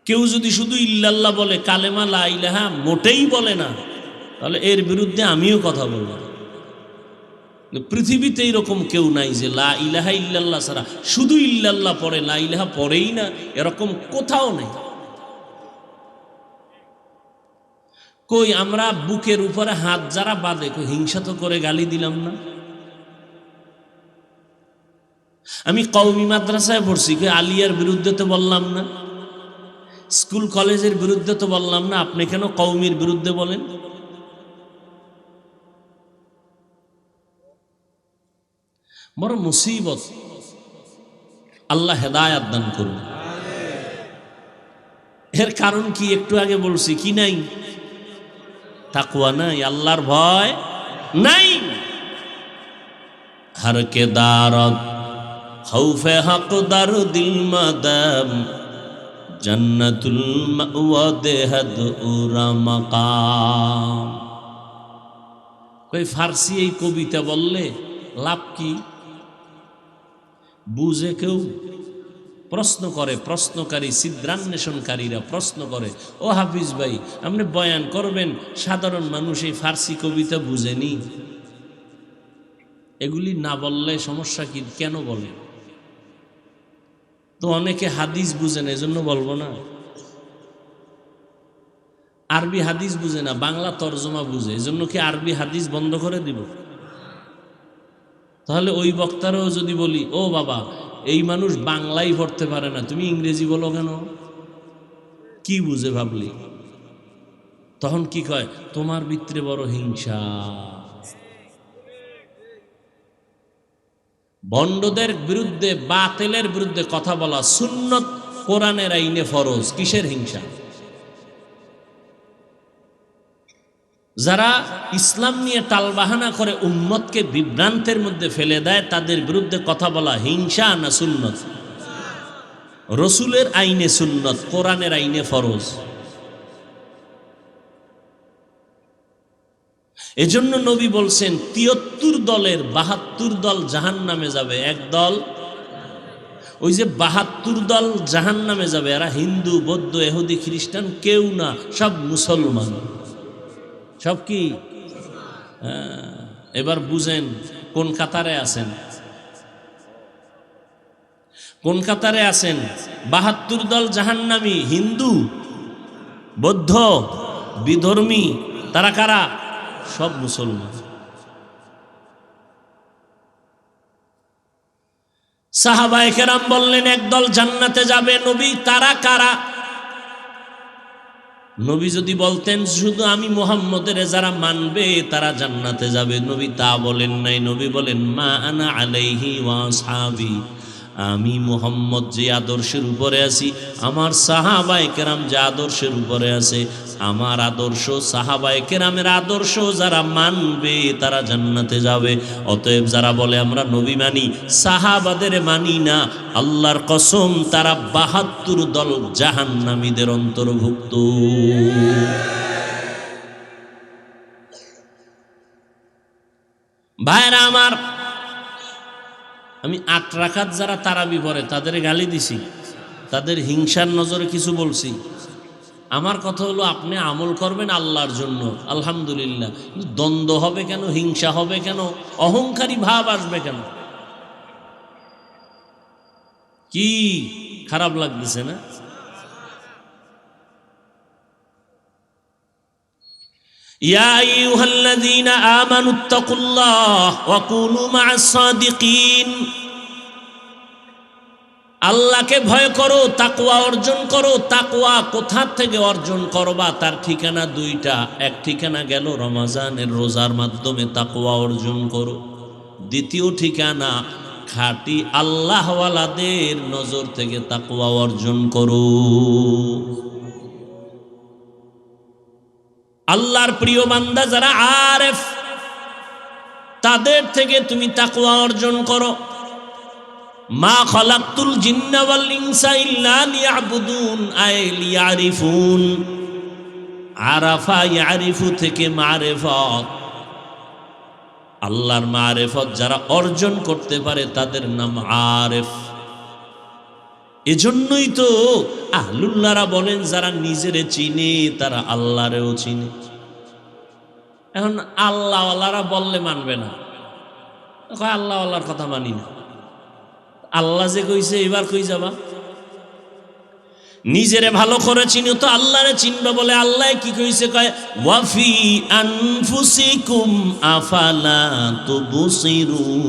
কেউ যদি শুধু ইল্লাল্লাহ বলে, কালেমা লা ইলাহা মোটেই বলে না, তাহলে এর বিরুদ্ধে আমিও কথা বলবো। পৃথিবীতে এরকম কেউ নাই যে লা ইলাহা ইল্লাল্লাহ ছাড়া শুধু ইল্লাল্লাহ পড়ে, লা ইলাহা পড়েই না, এরকম কোথাও নেই। কই আমরা বুকের উপরে হাত যারা বাঁধে, কই হিংসা তো করে গালি দিলাম না? আমি কওমি মাদ্রাসায় পড়ছি, কই আলিয়ার বিরুদ্ধে তো বললাম না? স্কুল কলেজের বিরুদ্ধে তো বললাম না? আপনি কেন কওমির বিরুদ্ধে বলেন? বড় মুসিবত। আল্লাহ হেদায়াত দান করুন। এর কারণ কি একটু আগে বলছি, কি নাই? তাকওয়া নাই, আল্লাহর ভয় নাই। হর কে দারত খৌফে হক দার দিল মাদাম জান্নাতুল মাওয়া দেহদ উরা মাকাম। কই ফার্সি এই কবিতা বললে লাভ কি? বুঝে কেউ? প্রশ্ন করে, প্রশ্নকারী ছিদ্রান্বেষণকারীরা প্রশ্ন করে, ও হাফিজ ভাই আপনি বয়ান করবেন, সাধারণ মানুষ এই ফার্সি কবিতা বুঝেনি, এগুলি না বললে সমস্যা কি? কেন বলে? তো অনেকে হাদিস বুঝে না, এজন্য বলবো না। আরবি হাদিস বুঝে না, বাংলা তর্জমা বুঝে, এজন্য কি আরবি হাদিস বন্ধ করে দিব? তাহলে ওই বক্তারাও যদি বলি, ও বাবা এই মানুষ বাংলাই পড়তে পারে না, তুমি ইংরেজি বলো কেন? কি বুঝে ভাবলি? তখন কি কয়, তোমার ভিতরে বড় হিংসা। ভণ্ডদের বিরুদ্ধে, বাতিলের বিরুদ্ধে কথা বলা সুন্নত, কোরআনের আইনে ফরজ। কিসের হিংসা? যারা ইসলাম নিয়ে টালবাহানা করে উম্মতকে বিভ্রান্তের মধ্যে ফেলে দেয়, তাদের বিরুদ্ধে কথা বলা হিংসা না সুন্নত? রসুলের আইনে সুন্নত, কোরআনের আইনে ফরজ। এজন্য নবী বলছেন ৭৩ দলের ৭২ দল জাহান্নামে যাবে, এক দল। ওই যে ৭২ দল জাহান্নামে যাবে, এরা হিন্দু, বৌদ্ধ, ইহুদি, খ্রিস্টান কেউ না, সব মুসলমান। সব কি? এবার বুঝেন কোন কাতারে আছেন, কোন কাতারে আছেন? ৭২ দল জাহান্নামী, হিন্দু, বৌদ্ধ, বিধর্মী, তারা কারা? সব মুসলমান। সাহাবায়ে কেরাম বললেন একদল জান্নাতে যাবে। নবী তারা কারা? নবী যদি বলতেন শুধু আমি মুহাম্মদের যারা মানবে তারা জান্নাতে যাবে, নবী তা বলেন নাই। নবী বলেন মা আনা আলাইহি ওয়া আসহাবি, আমি মুহাম্মদ যে আদর্শের উপরে আছি, আমার সাহাবায়ে কেরাম যে আদর্শের উপরে আছে, আমার আদর্শ, সাহাবায়ে কেরামের আদর্শ যারা মানবে তারা জান্নাতে যাবে। অতএব যারা বলে আমরা নবী মানি, সাহাবাদের মানি না, আল্লাহর কসম তারা ৭২ দল জাহান্নামীদের অন্তর্ভুক্ত। ভাইরা আমার, আমি ৮ রাকাত যারা তারাবি পড়ে তাদের গালি দিছি, তাদের হিংসার নজরে কিছু বলছি। আমার কথা হলো আপনি আমল করবেন আল্লাহর জন্য, আলহামদুলিল্লাহ। দ্বন্দ্ব হবে কেন? হিংসা হবে কেন? অহংকারী ভাব আসবে কেন? কি খারাপ লাগতেছে না? ইয়া আইয়ুহাল্লাযীনা আমানুত্তাকুল্লাহ ওয়া কুনু মা'আস সাদিকিন। আল্লাহকে ভয় করো, তাকওয়া অর্জন করো। তাকওয়া কোথা থেকে অর্জন করবা? তার ঠিকানা দুইটা। এক ঠিকানা গেল রমজানের রোজার মাধ্যমে তাকওয়া অর্জন করো। দ্বিতীয় ঠিকানা খাঁটি আল্লাহওয়ালাদের নজর থেকে তাকওয়া অর্জন করো। আল্লাহর প্রিয় বান্দা যারা আরেফ, তাদের থেকে তুমি তাকওয়া অর্জন করো। মা খালাকতুল জিন্না ওয়াল ইনসা ইল্লা লিয়াবুদুন, আই লিয়ারিফুন। আরাফা ইয়ারিফু থেকে মারিফত, আল্লাহর মারিফত যারা অর্জন করতে পারে তাদের নাম আরেফ। এজন্যই তো আহলুল্লাহরা বলেন যারা নিজেরে চিনে তারা আল্লাহরেও চিনে। এখন আল্লাহওয়ালারা বললে মানবে না, আল্লাহওয়ালার কথা মানি না। আল্লাহ যে কইছে এবার কই যাবা? নিজেরে ভালো করে চিনো তো আল্লাহরে চিনবা বলে আল্লাহ কি কইছে, কয় ওয়াফি আনফুসিকুম আফালা তুবসিরুন।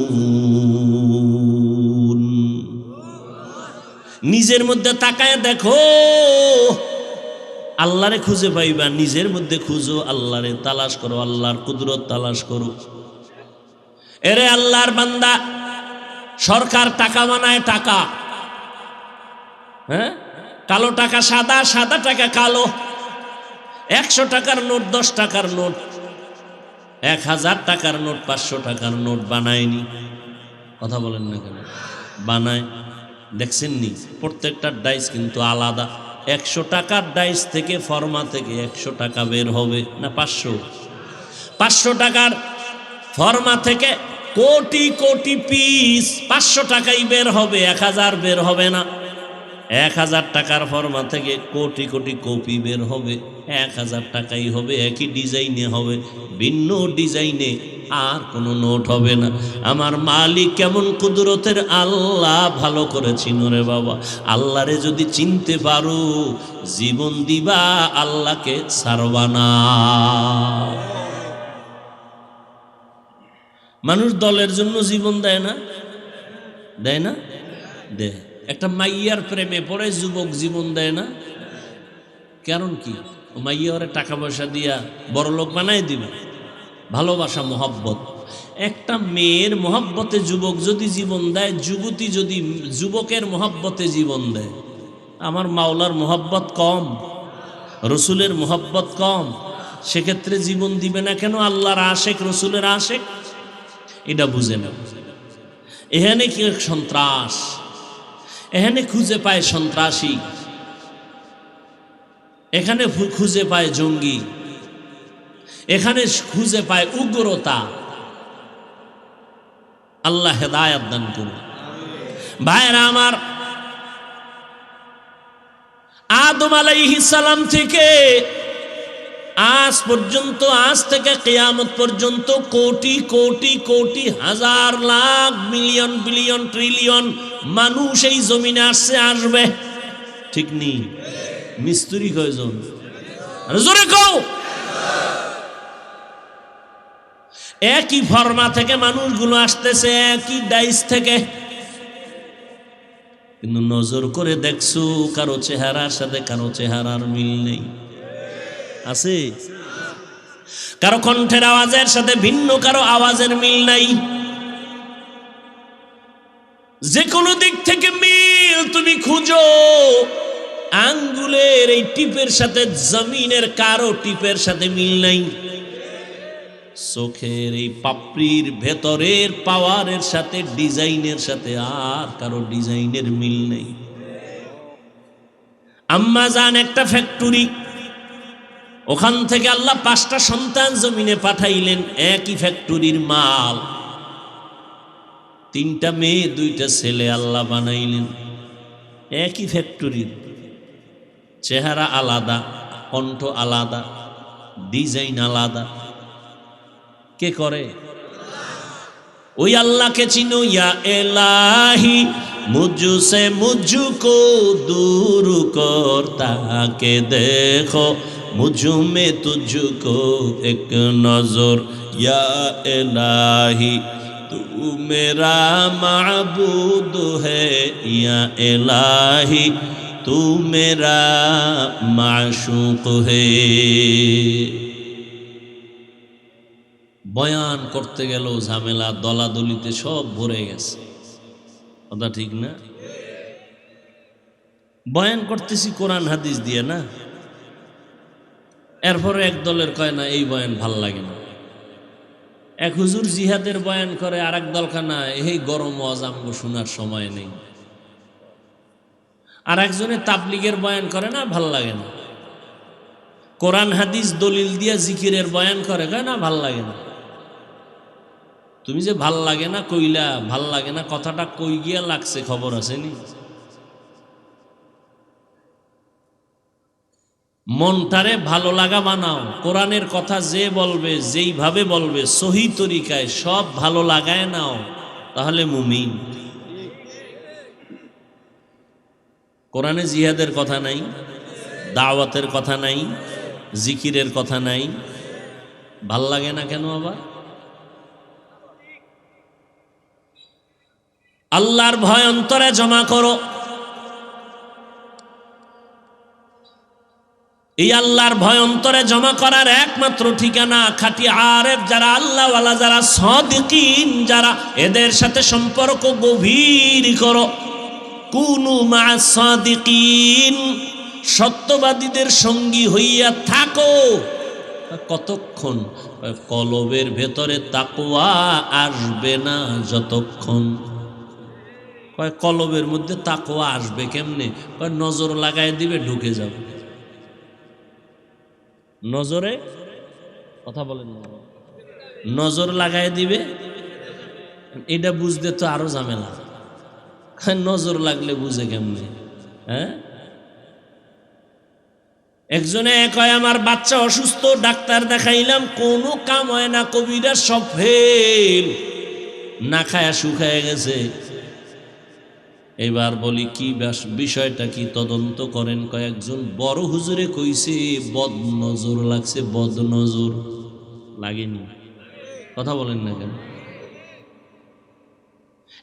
নিজের মধ্যে তাকায় দেখো, আল্লাহরে খুঁজে পাইবা। নিজের মধ্যে খুঁজো, আল্লাহরে তালাশ করো, আল্লাহর কুদরত তালাশ করো। এরে আল্লাহর বান্দা, সরকার টাকা বানায়, টাকা, হ্যাঁ, কালো টাকা সাদা, সাদা টাকা কালো। 100 টাকার নোট, 10 টাকার নোট, 1000 টাকার নোট, 500 টাকার নোট বানায়নি? কথা বলেন না কেন? বানায়। দেখছেন নি? প্রত্যেকটা ডাইস কিন্তু আলাদা। 100 টাকার ডাইস থেকে, ফর্মা থেকে 100 টাকা বের হবে না 500? 500 টাকার ফর্মা থেকে কোটি কোটি পিস 500 টাকাই বের হবে, 1000 বের হবে না। 1000 টাকার ফর্মা থেকে কোটি কোটি কপি বের হবে, 1000 টাকাই হবে, একই ডিজাইনে হবে, ভিন্ন ডিজাইনে আর কোনো নোট হবে না। আমার মালিক কেমন কুদরতের আল্লাহ ভালো করে চিনো রে বাবা। আল্লাহরে যদি চিনতে পারো, জীবন দিবা, আল্লাহকে ছাড়বা না। মানুষ দলের জন্য জীবন দেয় না? দেয় না? দেয়। একটা মাইয়ার প্রেমে পড়ে যুবক জীবন দেয় না? কারণ কি? ও মাইয়া ওরে টাকা পয়সা দিয়া বড় লোক বানাই দিবে। ভালোবাসা, মোহব্বত। একটা মেয়ের মোহব্বতে যুবক যদি জীবন দেয়, যুবতী যদি যুবকের মোহব্বতে জীবন দেয়, আমার মাওলার মোহব্বত কম, রসুলের মোহব্বত কম, সেক্ষেত্রে জীবন দিবে না কেন? আল্লাহর আশেক, রসুলের আশেক, এটা বুঝে না। এখানে কি সন্ত্রাস, এখানে খুঁজে পায় সন্ত্রাসী, এখানে খুঁজে পায় জঙ্গি, এখানে খুঁজে পায় উগ্রতা। আল্লাহ হেদায়েত দান করুন। ভাইরা আমার, আদম আলাইহিস সালাম থেকে আজ পর্যন্ত, আজ থেকে কিয়ামত পর্যন্ত কোটি কোটি কোটি, হাজার, লাখ, মিলিয়ন, বিলিয়ন, ট্রিলিয়ন মানুষ এই জমিনে আসছে, আসবে, ঠিক নেই? মিস্ত্রি কয়জন? জোরে কও। একই ফর্মা থেকে মানুষগুলো আসতেছে, একই ডাইস থেকে, কিন্তু নজর করে দেখছো কারো চেহারার সাথে কারো চেহারার মিল নেই? আছে? কারো কণ্ঠের আওয়াজের সাথে ভিন্ন কারো আওয়াজের মিল নাই। যে কোনো দিক থেকে মিল তুমি খুঁজো, আঙ্গুলের এই টিপের সাথে জমিনের কারো টিপের সাথে মিল নাই। চোখের এই পাপড়ির ভেতরের পাওয়ারের সাথে, ডিজাইনের সাথে আর কারো ডিজাইনের মিল নেই। আম্মা জান একটা ফ্যাক্টরি, ওখান থেকে আল্লাহ 5টা সন্তান জমিনে পাঠাইলেন, একই ফ্যাক্টরির মাল। 3টা মেয়ে 2টা ছেলে আল্লাহ বানাইলেন, একই ফ্যাক্টরির, চেহারা আলাদা, কণ্ঠ আলাদা, ডিজাইন আলাদা। কে করে? ওই আল্লাহকে চিনো। ইয়া এলাহি মুঝসে মুঝকো দূর করতা কে দেখো, मुझ में तुझको एक नजर, या इलाही तू मेरा माबूद है, या इलाही तू मेरा माशूक है। বয়ান করতে গেল ঝামেলা, দলাদলিতে সব ভরে গেছে, কথা ঠিক না? বয়ান করতেছি কোরআন হাদিস দিয়ে না, এরপরে এক দলের কয় না এই বয়ান ভাল লাগে না। এক হুজুর জিহাদের বয়ান করে, আর এক দল খানা এই গরম ওয়াজ আমগো শোনার সময় নেই। আর একজনে তাবলিগের বয়ান করে না, ভাল লাগে না। কোরআন হাদিস দলিল দিয়া জিকিরের বয়ান করে, কয় না ভাল লাগে না। তুমি যে ভাল লাগে না কইলা, ভাল লাগে না কথাটা কই গিয়া লাগছে খবর আছে নি? মনটারে ভালো লাগা বানাও। কোরআনের কথা যে বলবে, যেইভাবে বলবে, সহি তরিকায় সব ভালো লাগায় নাও, তাহলে মুমিন। কোরআনে জিহাদের কথা নাই, দাওয়াতের কথা নাই, জিকিরের কথা নাই, ভাল লাগে না কেন আবার? আল্লাহর ভয় অন্তরে জমা করো। এই আল্লাহর ভয় অন্তরে জমা করার একমাত্র ঠিকানা খাঁটি আরেফ যারা, আল্লাহওয়ালা যারা, সাদিকিন যারা, এদের সাথে সম্পর্ক গভীর করো। কুনু মা'আস সাদিকিন, সত্যবাদীদের সঙ্গী হইয়া থাকো। কতক্ষণ? কলবের ভেতরে তাকওয়া আসবে না যতক্ষণ। কয় কলবের মধ্যে তাকওয়া আসবে কেমনে? কয় নজর লাগায় দিবে, ঢুকে যাবে। নজরে কথা বলেন না, নজর লাগায় দিবে। এটা বুঝতে তো আরো ঝামেলা। নজর লাগলে বুঝে কেমনে? হ্যাঁ, একজনে কয় আমার বাচ্চা অসুস্থ, ডাক্তার দেখাইলাম, কোনো কাম হয় না, কবিরা সব ফেল, না খায়া শুকায় গেছে। এবার বলি কি বিষয়টা কি, তদন্ত করেন। কয়েকজন বড় হুজুরে কইছে বদ নজর লাগছে। বদ নজর লাগেনি, কথা বলেন না কেন?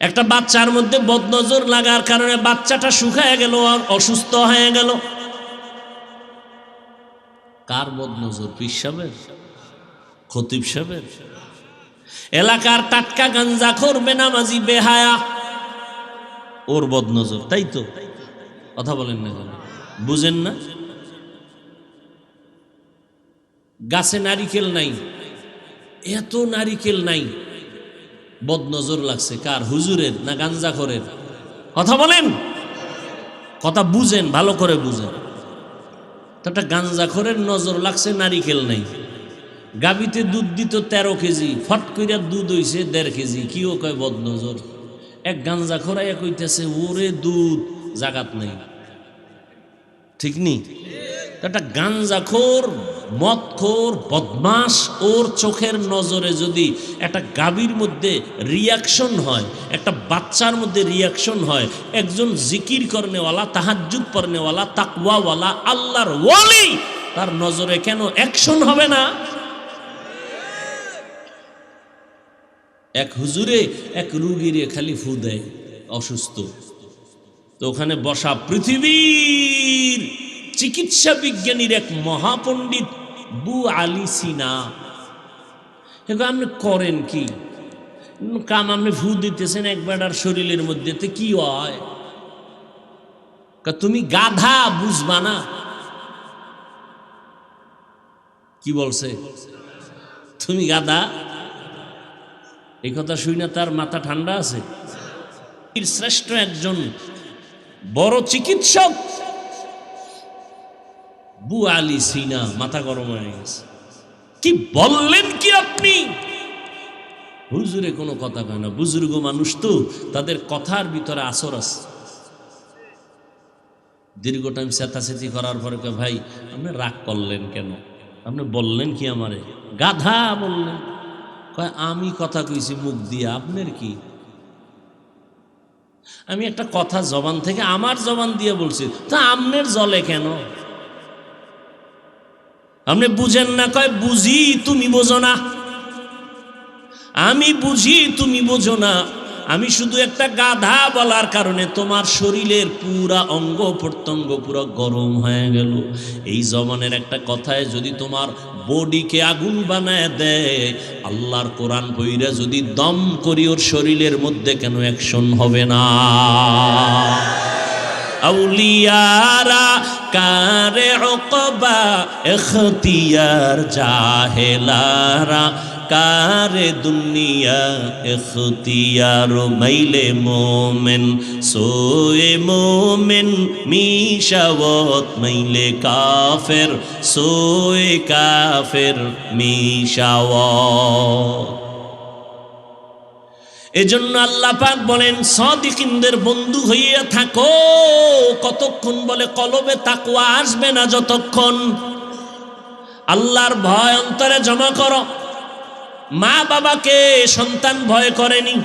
একটা বাচ্চার মধ্যে বদ নজর লাগার কারণে বাচ্চাটা শুকায় গেল, অসুস্থ হয়ে গেল। কার বদ নজর? পীর সাহেবের, খতিব সাহেবের? এলাকার টাটকা গাঞ্জাখোর বেনামাজি বেহায়া, ওর বদ নজর, তাই তো? কথা বলেন না কেন? বুঝেন না? গাছে নারিকেল নাই, এত নারিকেল নাই, বদ নজর লাগছে কার? হুজুরের না গাঞ্জাখোরের? কথা বলেন, কথা বুঝেন, ভালো করে বুঝেন। একটা গাঞ্জাখোরের নজর লাগছে, নারিকেল নাই। গাবিতে দুধ দিত 13 কেজি, ফট কইরা দুধ হইছে 1.5 কেজি, কিও কয় বদ নজর। এক গাঞ্জাখোরাইয়া কইতেছে ওরে দুধ জাগাত নেই, ঠিক নি? একটা গাঞ্জাখোর, মদখোর, বদমাস, ওর চোখের নজরে যদি একটা গাভীর মধ্যে রিয়াকশন হয়, একটা বাচ্চার মধ্যে রিয়াকশন হয়, একজন জিকির করনেওয়ালা, তাহাজ্জুদ পড়নেওয়ালা, তাকওয়াওয়ালা, আল্লাহর ওয়ালি, তার নজরে কেন অ্যাকশন হবে না? এক হুজুরে এক রুগীরে খালি ফু দেয়, অসুস্থ। তো ওখানে বসা পৃথিবীর চিকিৎসা বিজ্ঞানীর এক মহাপণ্ডিত বু আলী সিনা, আপনি করেন কি কাম? আপনি ফু দিতেছেন একবার শরীরের মধ্যে, তো কি হয়? তুমি গাধা, বুঝবা না। কি বলছে? তুমি গাধা? এই কথা শুই না তার মাথা ঠান্ডা আছে। শ্রেষ্ঠ একজন বড় চিকিৎসক বু আলী সিনা মাথা গরম হয়ে গেছে। কি বললেন কি আপনি? হুজুরে কোনো কথা কয় না, বুজুর্গ মানুষ তো, তাদের কথার ভিতরে আসর আছে। দীর্ঘ টাইম চেঁচাচেঁচি করার পরে কয় ভাই আপনি রাগ করলেন কেন? আপনি বললেন কি আমারে গাধা বললেন? কয় আমি কথা কইছি মুখ দিয়ে, আপনার কি? আমি একটা কথা জবান থেকে আমার জবান দিয়ে বলছি, তা আমনের জলে কেন? আপনি বুঝেন না? কয় বুঝি, তুমি বোঝো না। আমি বুঝি, তুমি বোঝো না। আমি শুধু একটা গাধা বলার কারণে তোমার শরীরের পুরা অঙ্গ প্রত্যঙ্গ পুরো গরম হয়ে গেল। এই জবানের একটা কথায় যদি তোমার বডিকে আগুন বানায় দেয়, আল্লাহর কোরআন পইরা যদি দম করি ওর শরীরের মধ্যে কেন অ্যাকশন হবে না? আউলিয়ারা কারে উকবা ইখতিয়ার, জাহেলারা কারে দুনিয়া ইখতিয়ার। মাইলে মোমেন সোয়ে মোমেন মিশাওয়াত, মাইলে কাফের সোয়ে কাফের মিশাওয়াত। এজন্য আল্লাহ পাক বলেন সাদিকিনদের বন্ধু হইয়া থাকো। কতক্ষণ বলে কলবে তাকওয়া আসবে না যতক্ষণ আল্লাহর ভয় অন্তরে জমা করো। মা বাবাকে সন্তান ভয় করেনি,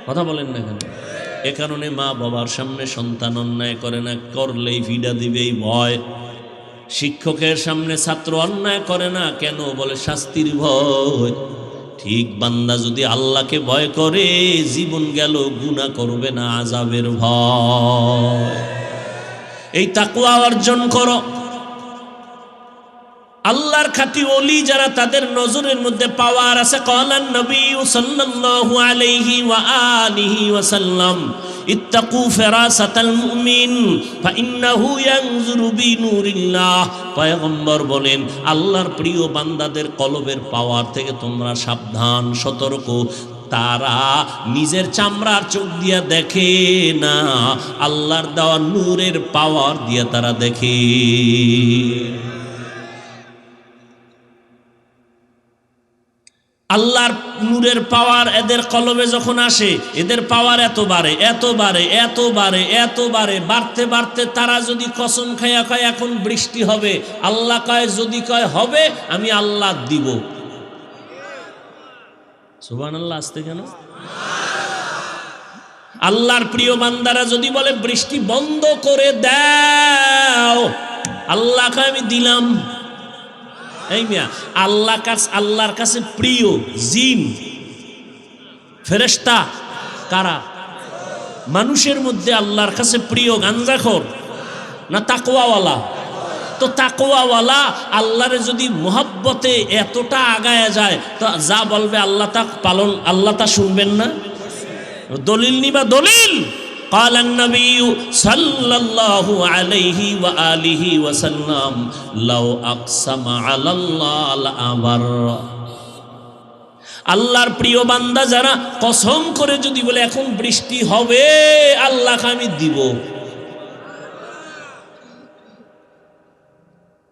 কথা বলেন না কেন? এ কারণে মা বাবার সামনে সন্তান অন্যায় করে না, করলেই ভিড়া দিবে এই ভয়। শিক্ষকের সামনে ছাত্র অন্যায় করে না কেন? বলে শাস্তির ভয়। ঠিক বান্দা যদি আল্লাহকে ভয় করে জীবন গেল গুনাহ করবে না, আযাবের ভয়। এই তাকওয়া অর্জন করো। আল্লাহর খাঁটি ওলি যারা, তাদের নজরের মধ্যে পাওয়ার আছে। ক্বালান নবী সাল্লাল্লাহু আলাইহি ওয়া আলিহি ওয়াসাল্লাম ইত্তাকু ফিরাসাতাল মুমিন ফাইন্নাহু ইয়ানজুরু বিনুরিল্লাহ। পয়গম্বর বলেন আল্লাহর প্রিয় বান্দাদের কলবের পাওয়ার থেকে তোমরা সাবধান, সতর্ক। তারা নিজের চামড়ার চোখ দিয়া দেখে না, আল্লাহর দেওয়া নূরের পাওয়ার দিয়া তারা দেখে। আল্লাহর নূরের পাওয়ার এদের কলবে যখন আসে, এদের পাওয়ার এত বাড়ে, এত বাড়ে, এত বাড়ে, এত বাড়ে, বাড়তে বাড়তে তারা যদি কসম খায়া কয় এখন বৃষ্টি হবে, আল্লাহ কয় যদি কয় হবে আমি আল্লাহ দিব। সুবহানাল্লাহ, আসতে কেন? আল্লাহর প্রিয় বান্দারা যদি বলে বৃষ্টি বন্ধ করে দাও, আল্লাহ কয় আমি দিলাম। এই মিয়া, আল্লাহর কাছে প্রিয় জিন ফেরেশতা কারা? মানুষের মধ্যে আল্লাহর কাছে প্রিয় গাঞ্জাখোর না তাকওয়াওয়ালা? তো তাকওয়াওয়ালা আল্লাহরে যদি মুহাব্বতে এতটা আগায়া যায়, তো যা বলবে আল্লাহ তা পালন, আল্লাহ তা শুনবেন না? দলিল নিবা দলিল। قال النبي صلى الله عليه وآله وسلم لو أقسم على الله لأبر। আল্লাহর প্রিয় বান্দা যারা কসম করে যদি বলে এখন বৃষ্টি হবে, আল্লাহকে আমি দিব।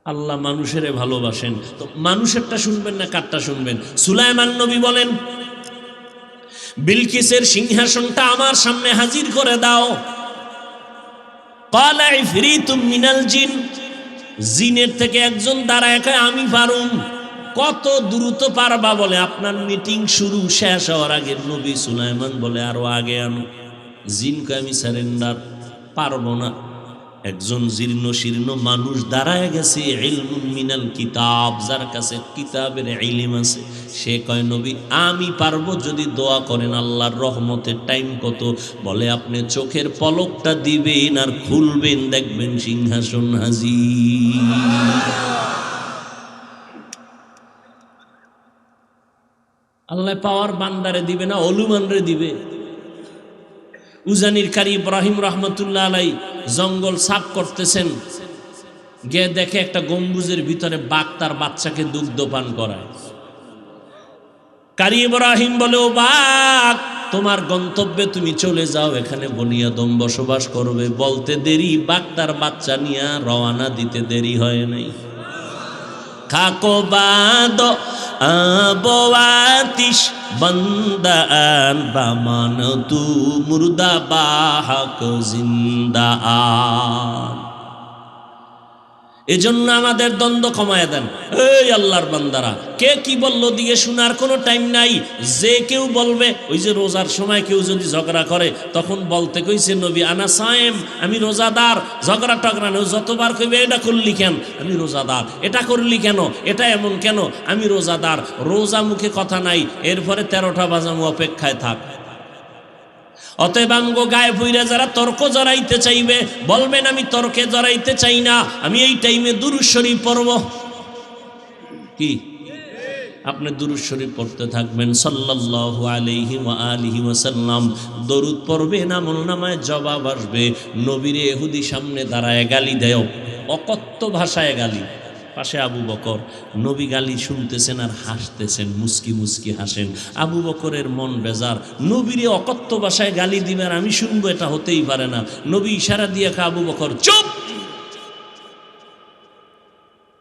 আল্লাহ মানুষেরে ভালোবাসেন, তো মানুষেরটা শুনবেন না কারটা শুনবেন? সুলাইমান নবী বলেন বিলকিসের সিংহাসনটা আমার সামনে হাজির করে দাও। ক্বালা ইফরিতুম মিনাল জিন, জিনের থেকে একজন দাঁড়ায় কয় আমি পারুম। কত দ্রুত পারবা? বলে আপনার মিটিং শুরু শেষ হওয়ার আগে। নবী সুলাইমান বলে আরো আগে আনো। জিন কয় আমি সারেন্ডার, পারবো না। একজন জীর্ণ শীর্ণ মানুষ দাঁড়ায় গেছে, ইলমুন মিনাল কিতাব, যার কাছে কিতাবের ইলম আছে, সে কয় নবী আমি পারবো যদি দোয়া করেন। আল্লাহর রহমতের টাইম কত? বলে আপনি চোখের পলকটা দিবেন আর খুলবেন, দেখবেন সিংহাসন হাজির। আল্লাহ পাওয়ার বান্দারে দিবে না, অলুমানরে দিবে। উজানির কারি ইব্রাহিম রহমতুল্লাহ আলাই জঙ্গল সাফ করতেছেন, গিয়ে দেখে একটা গম্বুজের ভিতরে বাঘ তার বাচ্চাকে দুগ্ধ পান করায়। কারি ইব্রাহিম বলে ও বাঘ, তোমার গন্তব্যে তুমি চলে যাও, এখানে বনি আদম বসবাস করবে। বলতে দেরি, বাঘ তার বাচ্চা নিয়ে রওনা দিতে দেরি হয় নাই। খাকো বাদ আবওয়াতিশ বন্দান বামান তু মুর্দা বাহক জিন্দা আন। এজন্য আমাদের দ্বন্দ্ব কমায় দেন। এই আল্লাহর বান্দারা, কে কি বললো দিয়ে শোনার কোনো টাইম নাই। যে কেউ বলবে, ওই যে রোজার সময় কেউ যদি ঝগড়া করে, তখন বলতে কইছে নবী আনা সায়েম, আমি রোজাদার। ঝগড়া টগড়া নেই, যতবার কইবে এটা করলি কেন, আমি রোজাদার। এটা করলি কেন, এটা এমন কেন, আমি রোজাদার। রোজা মুখে কথা নাই, এরপরে 13টা বাজামু অপেক্ষায় থাক। অতএব আমগো গায়ে ভুইরা যারা তর্ক জড়াইতে চাইবে, বলবেন আমি তর্কে জড়াইতে চাই না, আমি এই টাইমে দুরূদ শরীফ পড়ব। কি আপনি দুরূদ শরীফ পড়তে থাকবেন সাল্লাল্লাহু আলাইহি ওয়া আলিহি ওয়াসাল্লাম। দরুদ পড়বেন, আমলনামায় জবাব আসবে। নবীরে ইহুদি সামনে দাঁড়ায় গালি দেয়, অকথ্য ভাষায় গালি। পাশে আবু বকর, নবী গালি শুনতেছেন আর হাসতেছেন, মুস্কি মুস্কি হাসেন। আবু বকরের মন বেজার, নবীরে অকথ্য ভাষায় গালি দিবে আর আমি শুনবো, এটা হতেই পারে না। নবী ইশারা দিয়ে আবু বকর চুপ।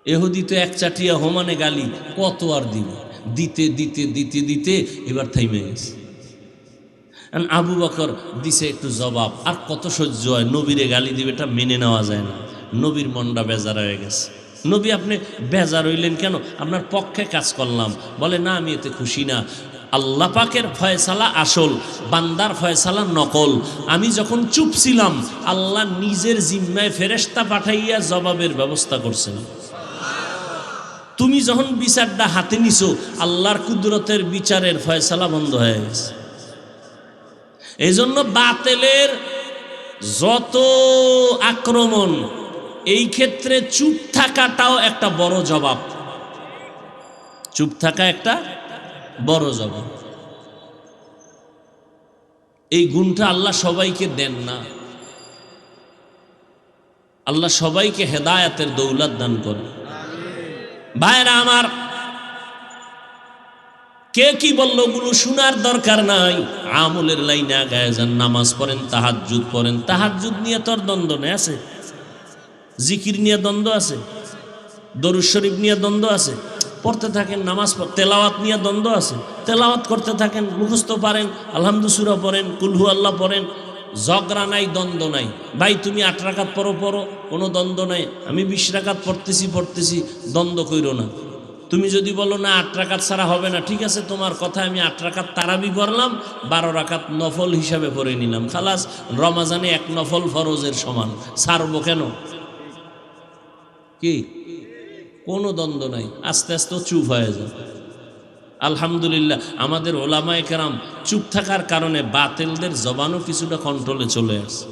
ইহুদি তো এক চাটিয়া হোমানে গালি, কত আর দিব, দিতে দিতে দিতে দিতে এবার থাইমে গেছে। আবু বকর দিছে একটু জবাব, আর কত সহ্য হয়, নবীরে গালি দিবে, এটা মেনে নেওয়া যায় না। নবীর মনটা বেজার হয়ে গেছে। নবী আপনি বেজার হইলেন কেন? আপনার পক্ষে কাজ করলাম। বলে না, আমি এতে খুশি না। আল্লাহ পাকের ফয়সালা আসল, বান্দার ফয়সালা নকল। আমি যখন চুপ ছিলাম, আল্লাহ নিজের জিম্মায় ফেরেশতা পাঠাইয়া জবাবের ব্যবস্থা করছেন। তুমি যখন বিচারটা হাতে নিছো, আল্লাহর কুদরতের বিচারের ফয়সালা বন্ধ হয়ে গেছে। এই জন্য বাতিলের যত আক্রমণ, এই ক্ষেত্রে চুপ থাকাটাও একটা বড় জবাব। চুপ থাকা একটা বড় জবাব। এই গুণটা আল্লাহ সবাইকে দেন না। আল্লাহ সবাইকে হেদায়েতের দৌলত দান করে। ভাইরা আমার, কে কি বলল ওগুলো শোনার দরকার নাই। আমলের লাইনে আগায় যান, নামাজ পড়েন, তাহাজ্জুদ পড়েন। তাহাজ্জুদ নিয়ে তোর দ্বন্দ্ব নেই আছে, জিকির নিয়ে দ্বন্দ্ব আছে, দরুদ শরীফ নিয়ে দ্বন্দ্ব আছে, পড়তে থাকেন। নামাজ তেলাওয়াত নিয়ে দ্বন্দ্ব আছে, তেলাওয়াত করতে থাকেন, মুখস্থ পারেন, আলহামদুলিল্লাহ সূরা পড়েন, কুল হু আল্লাহ পড়েন। ঝগড়া নাই, দ্বন্দ্ব নাই। ভাই তুমি 8 রাকাত পড়ো, কোনো দ্বন্দ্ব নাই। আমি 20 রাকাত পড়তেছি, দ্বন্দ্ব কইরো না। তুমি যদি বলো না 8 রাকাত ছাড়া হবে না, ঠিক আছে, তোমার কথা, আমি 8 রাকাত তারাবি পড়লাম, 12 রাকাত নফল হিসাবে পড়ে নিলাম, খালাস। রমাজানে 1 নফল ফরজের সমান, ছাড়বো কেন? কি কোনো দ্বন্দ্ব নাই। আস্তে আস্তে চুপ হয়ে যায়। আলহামদুলিল্লাহ, আমাদের ওলামায়ে কেরাম চুপ থাকার কারণে বাতিলদের জবানও কিছুটা কন্ট্রোলে চলে আসে।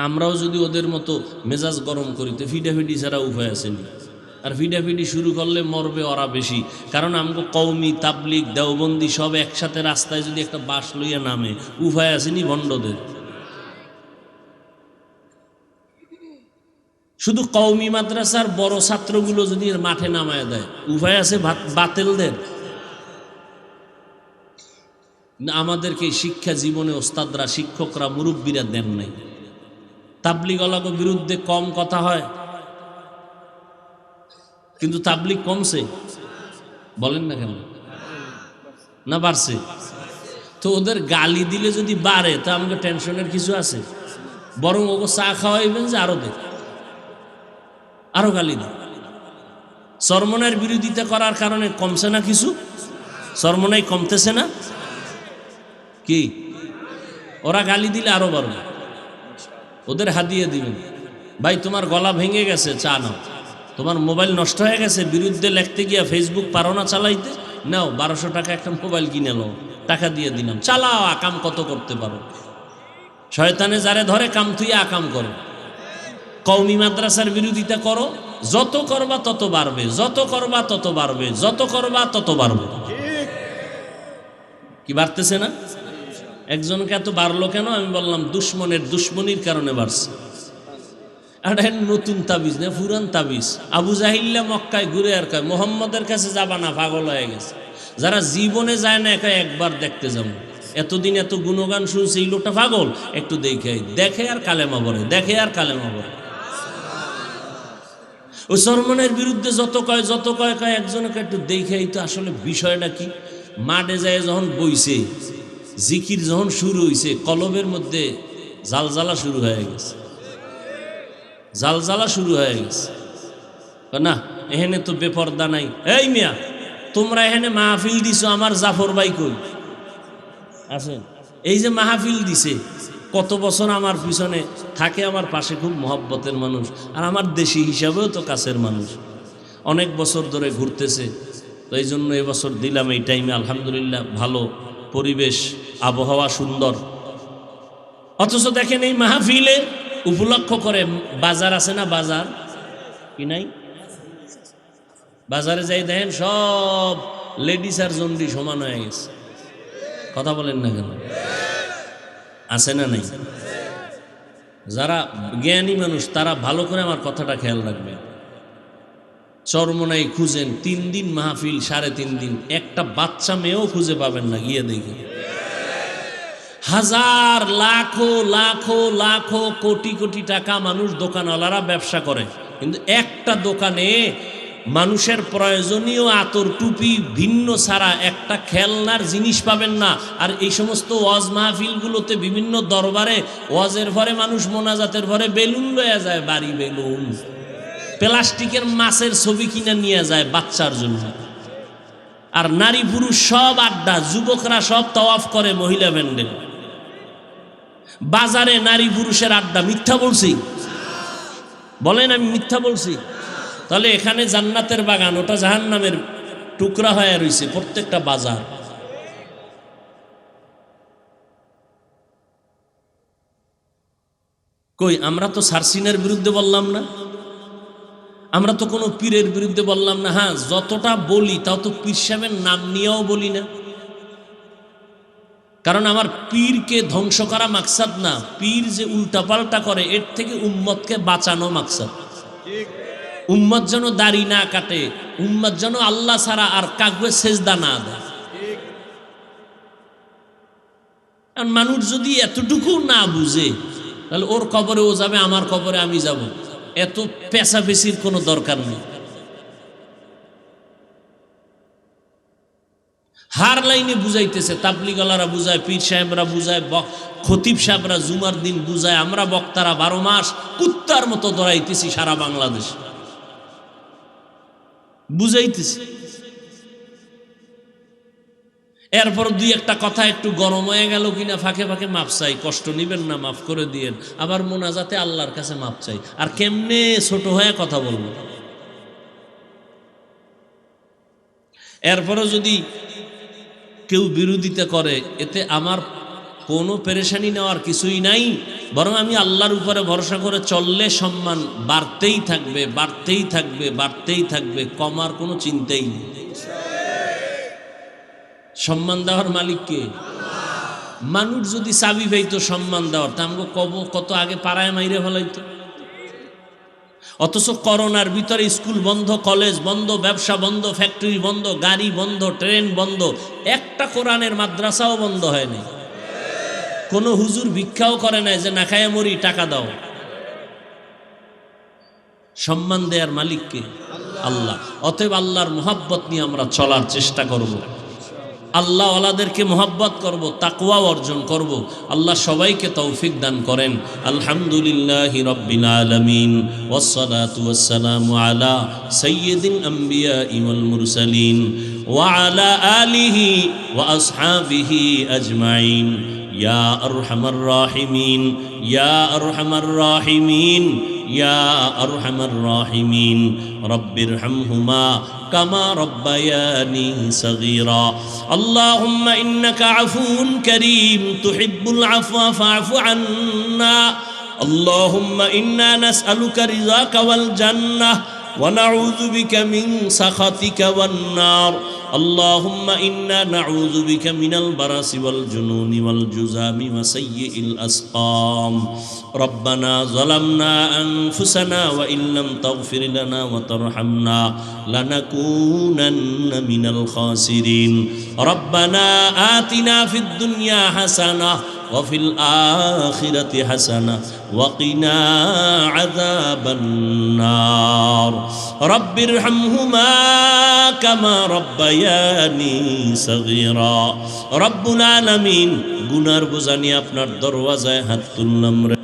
আমরাও যদি ওদের মতো মেজাজ গরম করি, তো ফিডাফিডি ছাড়া উপায় আসেনি। আর ফিডাফিডি শুরু করলে মরবে ওরা বেশি। কারণ আমগো কওমি, তাবলিগ, দেওবন্দি সব একসাথে রাস্তায় যদি একটা বাস লইয়া নামে, উপায় আসেনি ভণ্ডদের। শুধু কওমি মাদ্রাসার বড় ছাত্রগুলো যদি মাঠে নামায় দেয়, উপায় আছে বাতিলদের। আমাদেরকে শিক্ষা জীবনে ওস্তাদরা, শিক্ষকরা, মুরব্বীরা দেন নাই। তাবলিগওয়ালাদের বিরুদ্ধে কম কথা হয়, কিন্তু তাবলিগ কমছে, বলেন না কেন? না বাড়ছে? তো ওদের গালি দিলে যদি বাড়ে, তা আমাকে টেনশনের কিছু আছে? বরং ওকে চা খাওয়াইবেন যে আরো গালি দেয়। চরমনের বিরোধিতা করার কারণে কমছে না কিছু? চরমনাই কমতেছে না কি? ওরা গালি দিলে আরো বাড়বে। ওদের হাদিয়ে দিবেন, ভাই তোমার গলা ভেঙে গেছে, চা নাও। তোমার মোবাইল নষ্ট হয়ে গেছে, বিরুদ্ধে লিখতে গিয়া ফেসবুক পারো না চালাইতে, নাও 1200 টাকা একটা মোবাইল কিনে নাও, টাকা দিয়ে দিলাম, চালাও, আকাম কত করতে পারো। শয়তানে যারে ধরে কাম তুই আকাম করো। কওমি মাদ্রাসার বিরোধিতা করো, যত করবা তত বাড়বে, যত করবা তত বাড়বে, যত করবা তত বাড়বে। কি বাড়তেছে না? একজনকে এত বাড়লো কেন? আমি বললাম দুশ্মনের দুশ্মনির কারণে বাড়ছে। এটা নতুন তাবিজ না, পুরান তাবিজ। আবু জাহিল্লা মক্কায় ঘুরে আর কয় মোহাম্মদের কাছে যাবা না, পাগল হয়ে গেছে। যারা জীবনে যায় না, একা একবার দেখতে যাবো। এতদিন এত গুণগান শুনছে, এই লোকটা পাগল, একটু দেখে আর কালেমা পড়ে, দেখে আর কালেমা পড়ে। ওই চরমনের বিরুদ্ধে যত কয় একজনকে একটু দেখেই তো আসলে বিষয়টা কি। মাঠে যায় যখন বইছে, জিকির যখন শুরু হইছে, কলবের মধ্যে জালজালা শুরু হয়ে গেছে, জালজালা শুরু হয়ে গেছে। না এখানে তো বেপরদা নাই। এই মিয়া, তোমরা এখানে মাহফিল দিছো, আমার জাফর ভাই কই আছেন? এই যে মাহফিল দিছে, কত বছর আমার পিছনে থাকে, আমার পাশে খুব মহব্বতের মানুষ, আর আমার দেশি হিসাবেও তো কাছের মানুষ, অনেক বছর ধরে ঘুরতেছে। তো এই জন্য এবছর দিলাম এই টাইমে। আলহামদুলিল্লাহ, ভালো পরিবেশ, আবহাওয়া সুন্দর। অথচ দেখেন এই মাহফিলে উপলক্ষ করে বাজার আছে না, বাজার কি নাই? বাজারে যাই দেখেন সব লেডিস আর জন্ডি সমান হয়ে গেছে। কথা বলেন না কেন? আছে না নাই? যারা জ্ঞানী মানুষ তারা ভালো করে আমার কথাটা খেয়াল রাখবে। চরমনাই খুঁজেন, 3 দিন মাহফিল, 3.5 দিন, একটা বাচ্চা মেয়েও খুঁজে পাবেন না। গিয়ে দেখে হাজার, লাখো লাখো লাখো, কোটি কোটি টাকা মানুষ, দোকানওয়ালারা ব্যবসা করে, কিন্তু একটা দোকানে মানুষের প্রয়োজনীয় আতর টুপি ভিন্ন ছাড়া একটা খেলনার জিনিস পাবেন না। আর এই সমস্ত ওয়াজ মাহফিলগুলোতে বিভিন্ন দরবারে ওয়াজের পরে মানুষ মোনাজাতের পরে বেলুন লয়ে যায়, বাড়ি বেলুন, প্লাস্টিকের মাছের ছবি কিনে নিয়ে যায় বাচ্চার জন্য। আর নারী পুরুষ সব আড্ডা, যুবকরা সব তাওয়াফ করে মহিলা ব্যান্ডেল। বাজারে নারী পুরুষের আড্ডা। মিথ্যা বলছি? বলেন আমি মিথ্যা বলছি? তাহলে এখানে জান্নাতের বাগান, ওটা জাহান্নামের টুকরা হয়ে রয়েছে প্রত্যেকটা বাজার। কই আমরা তো সারসিনের বিরুদ্ধে বললাম না, আমরা তো কোনো পীরের বিরুদ্ধে বললাম না। হ্যাঁ, যতটা বলি তাও তো পীর সাহেবের নাম নিয়েও বলি না, কারণ আমার পীরকে ধ্বংস করা মাকসাদ না। পীর যে উল্টাপাল্টা করে এর থেকে উম্মতকে বাঁচানো মাকসাদ। উম্মত যেন দাড়ি না কাটে, উম্মত যেন আল্লাহ ছাড়া আর কাউকে সেজদা না দেয়। আর মানুষ যদি এতটুকু না বুঝে তাহলে ওর কবরে ও যাবে, আমার কবরে আমি যাব, এত পেশাপেশির কোনো দরকার নেই। হার লাইনে বুঝাইতেছে, তাবলিগলারা বুঝায়, পীর সাহেবরা বুঝায়, খতিব সাহেবরা জুমার দিন বুঝায়, আমরা বক্তারা 12 মাস কুত্তার মতো দৌড়াইতেছি সারা বাংলাদেশ, বুঝাইতেছি। এরপর দুই একটা কথা একটু গরম হয়ে গেল কিনা ফাঁকে ফাঁকে মাপ চাই, কষ্ট নিবেন না, মাফ করে দিয়েন। আবার মোনাজাতে আল্লাহর কাছে মাপ চাই। আর কেমনে ছোট হয়ে কথা বলবো? এরপরও যদি কেউ বিরোধিতা করে, এতে আমার কোনো পেরেশানি নেওয়ার কিছুই নাই, বরং আমি আল্লাহর উপরে ভরসা করে চললে সম্মান বাড়তেই থাকবে, বাড়তেই থাকবে, বাড়তেই থাকবে, কমার কোনো চিন্তাই নেই। সম্মান দেওয়ার মালিক কে? মানুষ যদি চাবি পাইতো সম্মান দেওয়ার, তা আমাকে কত আগে পাড়ায় মাইরে ফেলাইতো। অথচ করোনার ভিতরে স্কুল বন্ধ, কলেজ বন্ধ, ব্যবসা বন্ধ, ফ্যাক্টরি বন্ধ, গাড়ি বন্ধ, ট্রেন বন্ধ, একটা কোরআনের মাদ্রাসাও বন্ধ হয়নি। কোনো হুজুর ভিক্ষাও করে নাই যে না খায় মরি, টাকা দাও। সম্মান দেওয়ার মালিককে আল্লাহ। অতএব আল্লাহর মোহাব্বত নিয়ে আমরা চলার চেষ্টা করব, আল্লাহ ওয়ালাদেরকে মোহাব্বত করব, তাকওয়া অর্জন করব। আল্লাহ সবাইকে তৌফিক দান করেন। আলহামদুলিল্লাহি রাব্বিল আলামিন, ওয়াসসালাতু ওয়াসসালামু আলা সাইয়্যিদিল আমবিয়া ওয়াল মুরসালিন ওয়া আলা আলিহি ওয়া আসহাবিহি আজমাইন। ইয়া আরহামার রাহিমিন, ইয়া আরহামার রাহিমিন, ইয়া আরহামার রাহিমিন। রব্বিরহামহুমা কামা রব্বায়ানি সগীরা। আল্লাহুম্মা ইন্নাকা আফুউন কারীম তুহিব্বুল আফওয়া ফা'ফু আন্না। আল্লাহুম্মা ইন্না নাসআলুকা রিযাকা ওয়াল জান্নাহ ওয়া নাউযু বিকা মিন সাখাতিকা ওয়ান নার। اللهم إنا نعوذ بك من البرص والجنون والجذام وسيء الأسقام. ربنا ظلمنا أنفسنا وإن لم تغفر لنا وترحمنا لنكونن من الخاسرين. ربنا آتنا في الدنيا حسنة وفي الآخرة حسنة وقنا عذاب النار. رب ارحمهما كما ربياني صغيرا. رب العالمين গুনার বোঝা নিয়ে আপনার দরওয়াজায় হাত তুললাম রে।